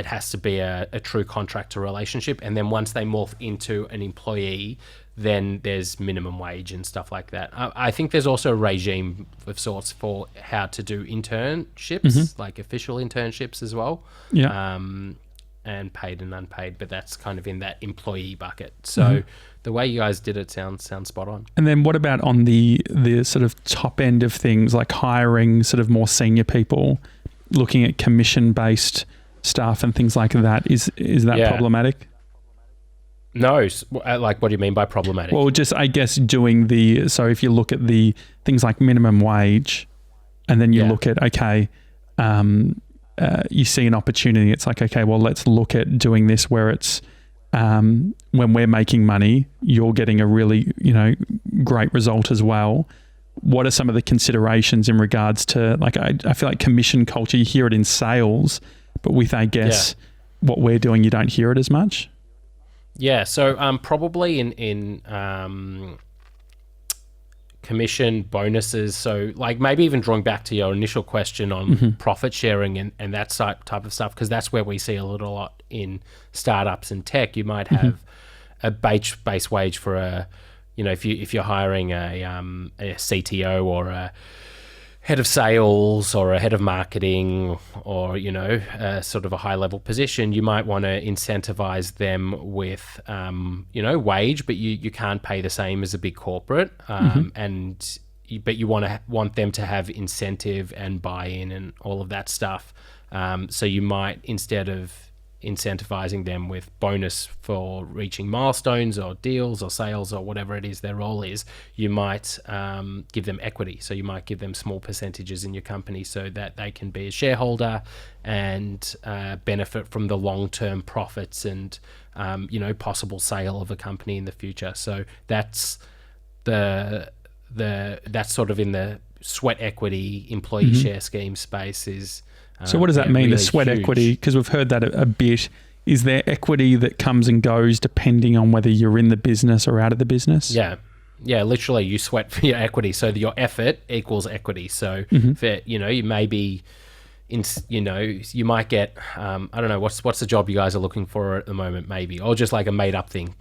has to be a true contractor relationship. And then once they morph into an employee, then there's minimum wage and stuff like that. I think there's also a regime of sorts for how to do internships, like official internships as well. Yeah. And paid and unpaid, but that's kind of in that employee bucket. So the way you guys did it sounds spot on. And then what about on the sort of top end of things, like hiring sort of more senior people, looking at commission-based stuff and things like that? Is that problematic? No, like what do you mean by problematic? Well, just I guess so if you look at the things like minimum wage, and then you look at you see an opportunity. It's like, okay, well, let's look at doing this where it's when we're making money, you're getting a really great result as well. What are some of the considerations in regards to, like, I feel like commission culture, you hear it in sales, but with, I guess, what we're doing, you don't hear it as much? Yeah, so probably in commission bonuses, so like maybe even drawing back to your initial question on profit sharing and that type of stuff, because that's where we see a lot in startups and tech. You might have a base wage for if you're hiring a CTO or a head of sales or a head of marketing or sort of a high level position, you might want to incentivize them with wage, but you can't pay the same as a big corporate, but you want them to have incentive and buy-in and all of that stuff. So you might, instead of incentivizing them with bonus for reaching milestones or deals or sales or whatever it is their role is, you might give them equity. So you might give them small percentages in your company so that they can be a shareholder and benefit from the long-term profits and possible sale of a company in the future. So that's that's sort of in the sweat equity employee share scheme space is. So what does that mean, really the sweat huge. equity? Because we've heard that a bit. Is there equity that comes and goes depending on whether you're in the business or out of the business? Yeah, literally you sweat for your equity. So your effort equals equity. So for, you may be, you might get, I don't know, what's the job you guys are looking for at the moment maybe, or just like a made up thing?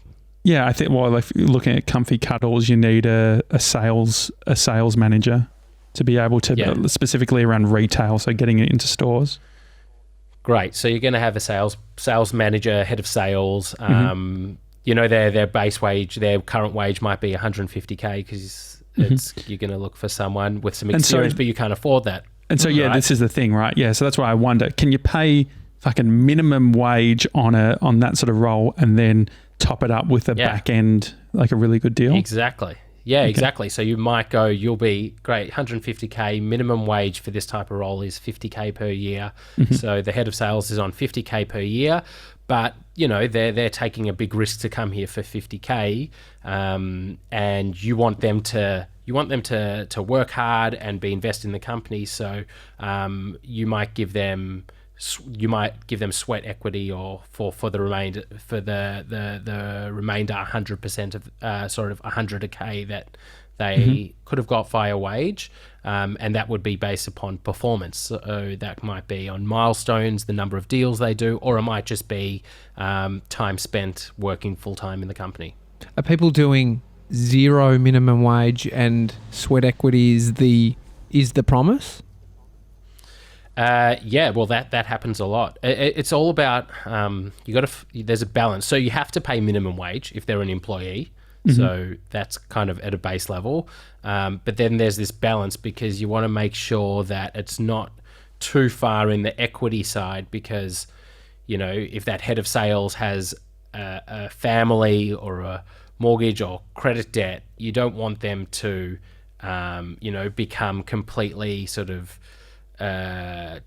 Yeah, I think, well, if you're looking at Comfy Cuddles, you need a sales manager to be able to, specifically around retail, so getting it into stores. Great. So you're going to have a sales manager, head of sales. Their base wage, their current wage might be 150K because you're going to look for someone with some experience, but you can't afford that. And so, this is the thing, right? Yeah. So that's why I wonder, can you pay fucking minimum wage on that sort of role and then top it up with a back end, like a really good deal? Exactly. Yeah, exactly. So you might go, you'll be great, 150K minimum wage for this type of role is 50K per year. So the head of sales is on 50K per year, but they're taking a big risk to come here for 50K, and you want them to work hard and be invested in the company. So you might give them sweat equity or for the remainder, for the remainder 100% of sort of 100K that they could have got via wage, and that would be based upon performance. So that might be on milestones, the number of deals they do, or it might just be time spent working full time in the company. Are people doing zero minimum wage and sweat equity is the promise? Well, that happens a lot. It's all about there's a balance. So you have to pay minimum wage if they're an employee. So that's kind of at a base level. But then there's this balance because you want to make sure that it's not too far in the equity side, because if that head of sales has a family or a mortgage or credit debt, you don't want them to become completely sort of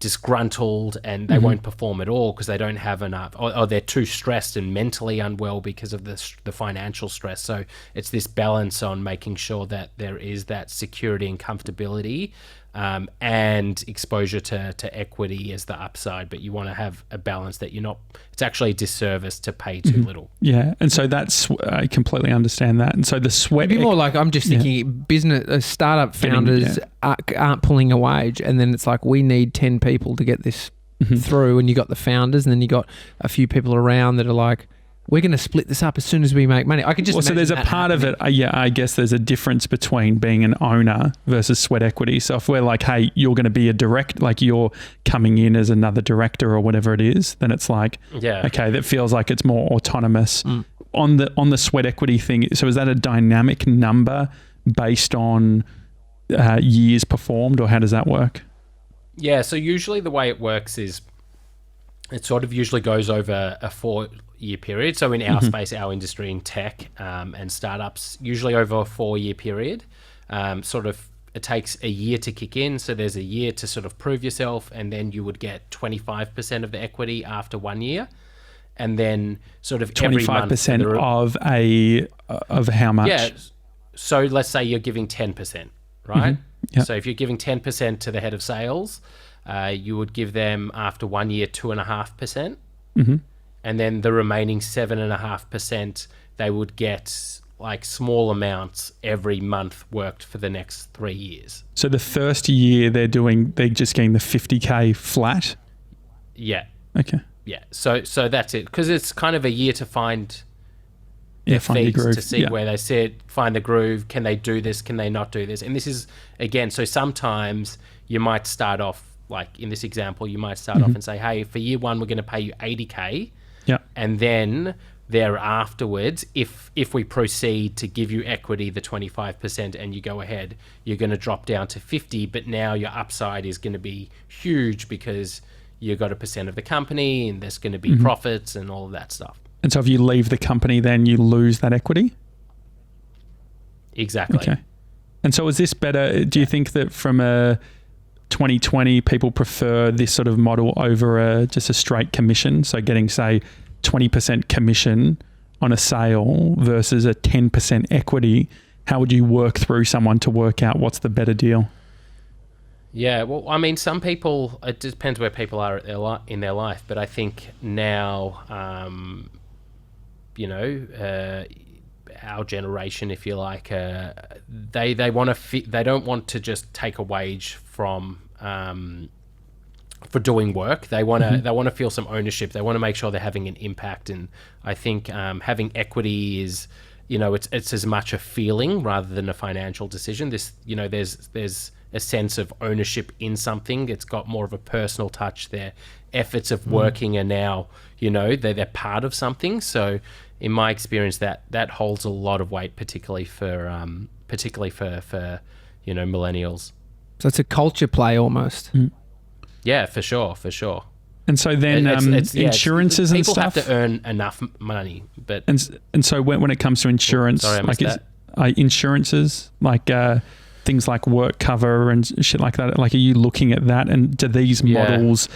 disgruntled and they won't perform at all because they don't have enough, or they're too stressed and mentally unwell because of the financial stress. So it's this balance on making sure that there is that security and comfortability, and exposure to equity as the upside, but you want to have a balance that you're not, it's actually a disservice to pay too little. Yeah. And so I completely understand that. And so the sweat... It'd be more like, I'm just thinking business, startup founders aren't pulling a wage, and then it's like, we need 10 people to get this through, and you got the founders, and then you got a few people around that are like, we're going to split this up as soon as we make money. I could just so there's a part of it. I guess there's a difference between being an owner versus sweat equity. So if we're like, hey, you're going to be a direct, like you're coming in as another director or whatever it is, then it's like, okay, that feels like it's more autonomous. On the sweat equity thing. So is that a dynamic number based on years performed, or how does that work? Yeah. So usually the way it works is it sort of usually goes over a 4-year period. So in our space, our industry in tech and startups, usually over a 4-year period. Sort of it takes a year to kick in. So there's a year to sort of prove yourself, and then you would get 25% of the equity after 1 year. And then sort of 25% of how much? Yeah. So let's say you're giving 10%, right? Yep. So if you're giving 10% to the head of sales, you would give them after 1 year 2.5%. And then the remaining 7.5%, they would get like small amounts every month worked for the next 3 years. So the first year they're just getting the 50K flat? Yeah. Okay. Yeah. So that's it. Because it's kind of a year to find their feet, to see where they sit, find the groove. Can they do this? Can they not do this? And this is, again, so sometimes you might start off, like in this example, you might start off and say, hey, for year one, we're going to pay you 80K. Yeah. And then there afterwards, if we proceed to give you equity, the 25%, and you go ahead, you're going to drop down to 50, but now your upside is going to be huge because you got a percent of the company and there's going to be profits and all of that stuff. And so if you leave the company, then you lose that equity? Exactly. Okay. And so is this better? Do you think that from a 2020, people prefer this sort of model over just a straight commission? So getting, say, 20% commission on a sale versus a 10% equity. How would you work through someone to work out what's the better deal? Yeah, well, I mean, some people, it depends where people are in their life, but I think now, our generation, if you like, they want to they don't want to just take a wage from for doing work. They want to feel some ownership. They want to make sure they're having an impact, and I think having equity is, it's as much a feeling rather than a financial decision. There's a sense of ownership in something. It's got more of a personal touch. Their efforts of working are now, they're part of something. So in my experience, that holds a lot of weight, particularly for millennials. So it's a culture play almost. Yeah, for sure. And so then insurances and stuff. People have to earn enough money, but and so when it comes to insurance, insurances like things like work cover and shit like that. Like, are you looking at that? And do these models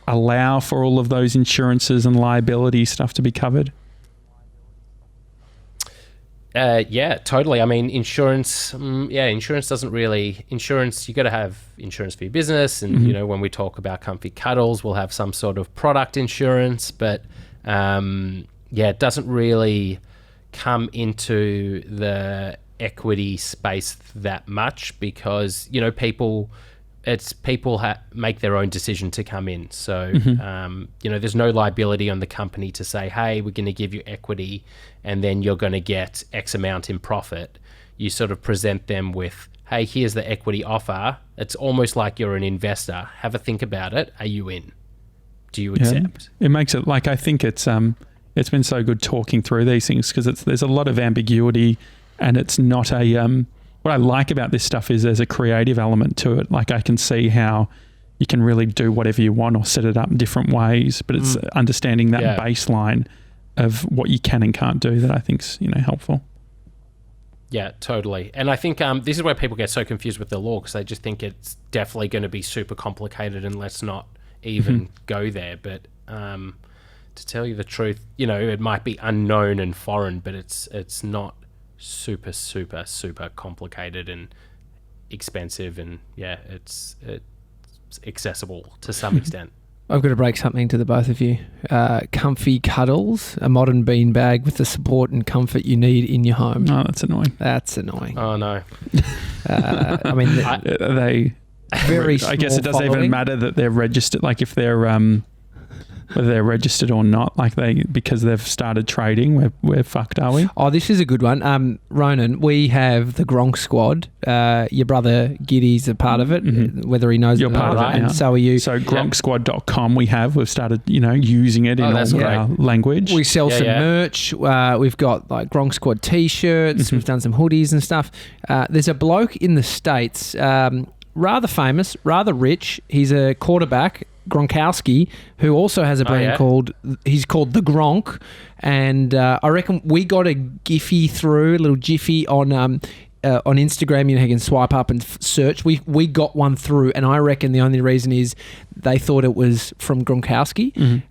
allow for all of those insurances and liability stuff to be covered? Yeah, totally. I mean, insurance doesn't really... Insurance, you got to have insurance for your business. And, when we talk about Comfy Cuddles, we'll have some sort of product insurance. But, it doesn't really come into the equity space that much because, people make their own decision to come in. So, there's no liability on the company to say, hey, we're going to give you equity and then you're going to get X amount in profit. You sort of present them with, hey, here's the equity offer. It's almost like you're an investor. Have a think about it. Are you in? Do you accept? It makes it like, I think it's been so good talking through these things because there's a lot of ambiguity and it's not a, what I like about this stuff is there's a creative element to it. Like I can see how you can really do whatever you want or set it up in different ways, but it's understanding that baseline of what you can and can't do that I think's, helpful. Yeah, totally. And I think this is where people get so confused with the law because they just think it's definitely going to be super complicated and let's not even go there. But to tell you the truth, it might be unknown and foreign, but it's not super, super, super complicated and expensive, and it's accessible to some extent. I've got to break something to the both of you. Comfy Cuddles, a modern beanbag with the support and comfort you need in your home. Oh, that's annoying. That's annoying. Oh no. I mean, they very. I guess it doesn't following. even matter that they're registered. Like if they're whether they're registered or not, like because they've started trading, we're fucked, are we? Oh, this is a good one. Ronan, we have the Gronksquad. Your brother Giddy's a part of it, whether he knows You're it or part not, of it, and yeah. so are you. So Gronksquad.com we've started, using it in all our language. We sell some merch. We've got like Gronksquad t-shirts. We've done some hoodies and stuff. There's a bloke in the States, rather famous, rather rich. He's a quarterback, Gronkowski, who also has a brand called the Gronk, and I reckon we got a little jiffy on Instagram. You can swipe up and search. We got one through, and I reckon the only reason is they thought it was from Gronkowski.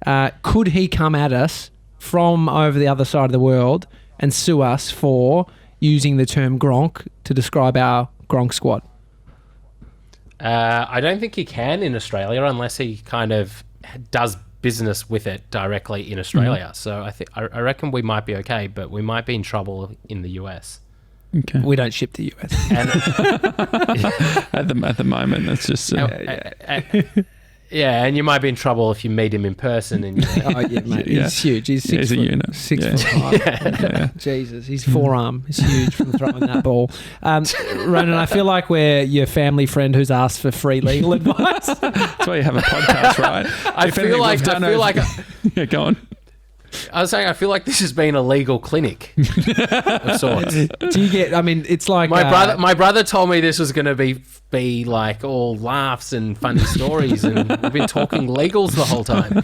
Could he come at us from over the other side of the world and sue us for using the term Gronk to describe our Gronksquad? I don't think he can in Australia unless he kind of does business with it directly in Australia. So I reckon we might be okay, but we might be in trouble in the US. Okay. We don't ship to the US. And at the moment, that's just and you might be in trouble if you meet him in person. And oh yeah, mate, he's huge. He's 6 foot. A unit. 6 foot high. Jesus, his forearm is huge from throwing that ball. Ronan, I feel like we're your family friend who's asked for free legal advice. That's why you have a podcast, right? I feel like yeah, go on. I was saying, I feel like this has been a legal clinic of sorts. Do you get? I mean, it's like my brother told me this was going to be like all laughs and funny stories, and we've been talking legals the whole time.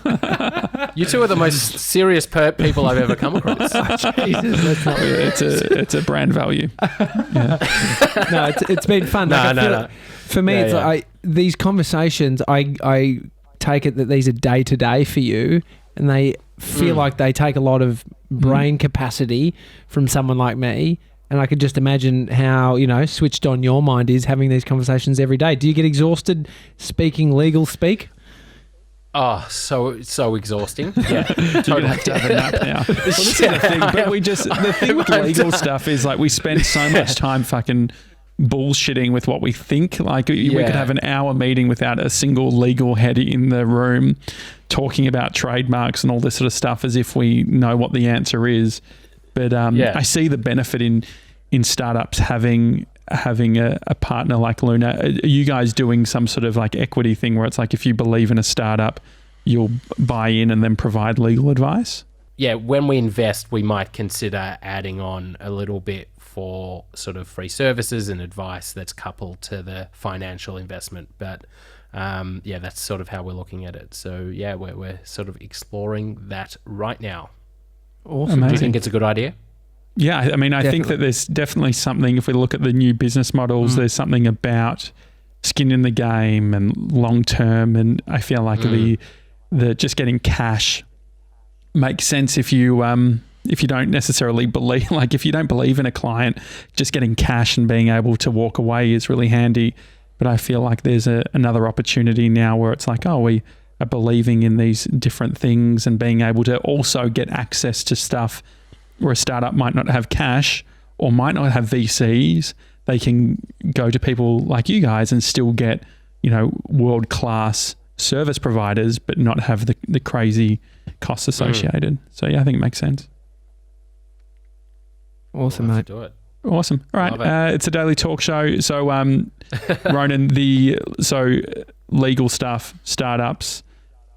You two are the most serious people I've ever come across. Jesus, that's not it's a brand value. Yeah. No, it's been fun. No. For me, it's like these conversations. I take it that these are day to day for you, and they feel like they take a lot of brain capacity from someone like me. And I could just imagine how, switched on your mind is having these conversations every day. Do you get exhausted speaking legal speak? Oh, so exhausting. Yeah. You're going to have to have a nap now. Well, this is the thing. But the thing with legal stuff is like we spend so much time fucking bullshitting with what we think. Like we could have an hour meeting without a single legal head in the room talking about trademarks and all this sort of stuff as if we know what the answer is. But I see the benefit in startups having a partner like Luna. Are you guys doing some sort of like equity thing where it's like if you believe in a startup, you'll buy in and then provide legal advice? Yeah, when we invest, we might consider adding on a little bit for sort of free services and advice that's coupled to the financial investment. But that's sort of how we're looking at it. So yeah, we're sort of exploring that right now. Awesome. Do you think it's a good idea? Yeah, I mean, I think that there's definitely something, if we look at the new business models, there's something about skin in the game and long term. And I feel like the just getting cash makes sense if you don't necessarily believe, like if you don't believe in a client, just getting cash and being able to walk away is really handy. But I feel like there's another opportunity now where it's like, we are believing in these different things and being able to also get access to stuff where a startup might not have cash or might not have VCs. They can go to people like you guys and still get, world-class service providers, but not have the crazy costs associated. So yeah, I think it makes sense. Awesome, mate. Do it. Awesome. All right. It's a daily talk show. So, Ronan, legal stuff, startups,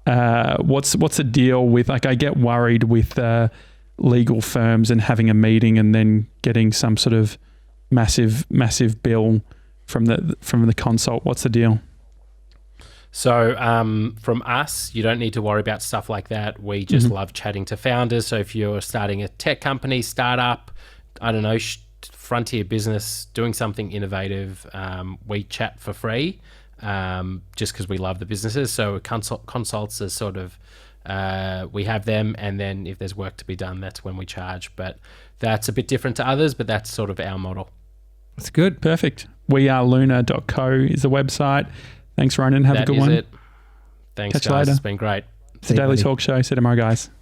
what's the deal with, like, I get worried with legal firms and having a meeting and then getting some sort of massive bill from the consult. What's the deal? So from us, you don't need to worry about stuff like that. We just love chatting to founders. So if you're starting a tech company, startup, I don't know, frontier business, doing something innovative, we chat for free. just because we love the businesses. So consults are sort of, we have them, and then if there's work to be done, that's when we charge. But that's a bit different to others, but that's sort of our model. That's good. Perfect. weareluna.co is the website. Thanks, Ronen. Have a good one. That is it. Thanks, Catch you guys. later. It's been great. It's the Daily Talk Show. See you tomorrow, guys.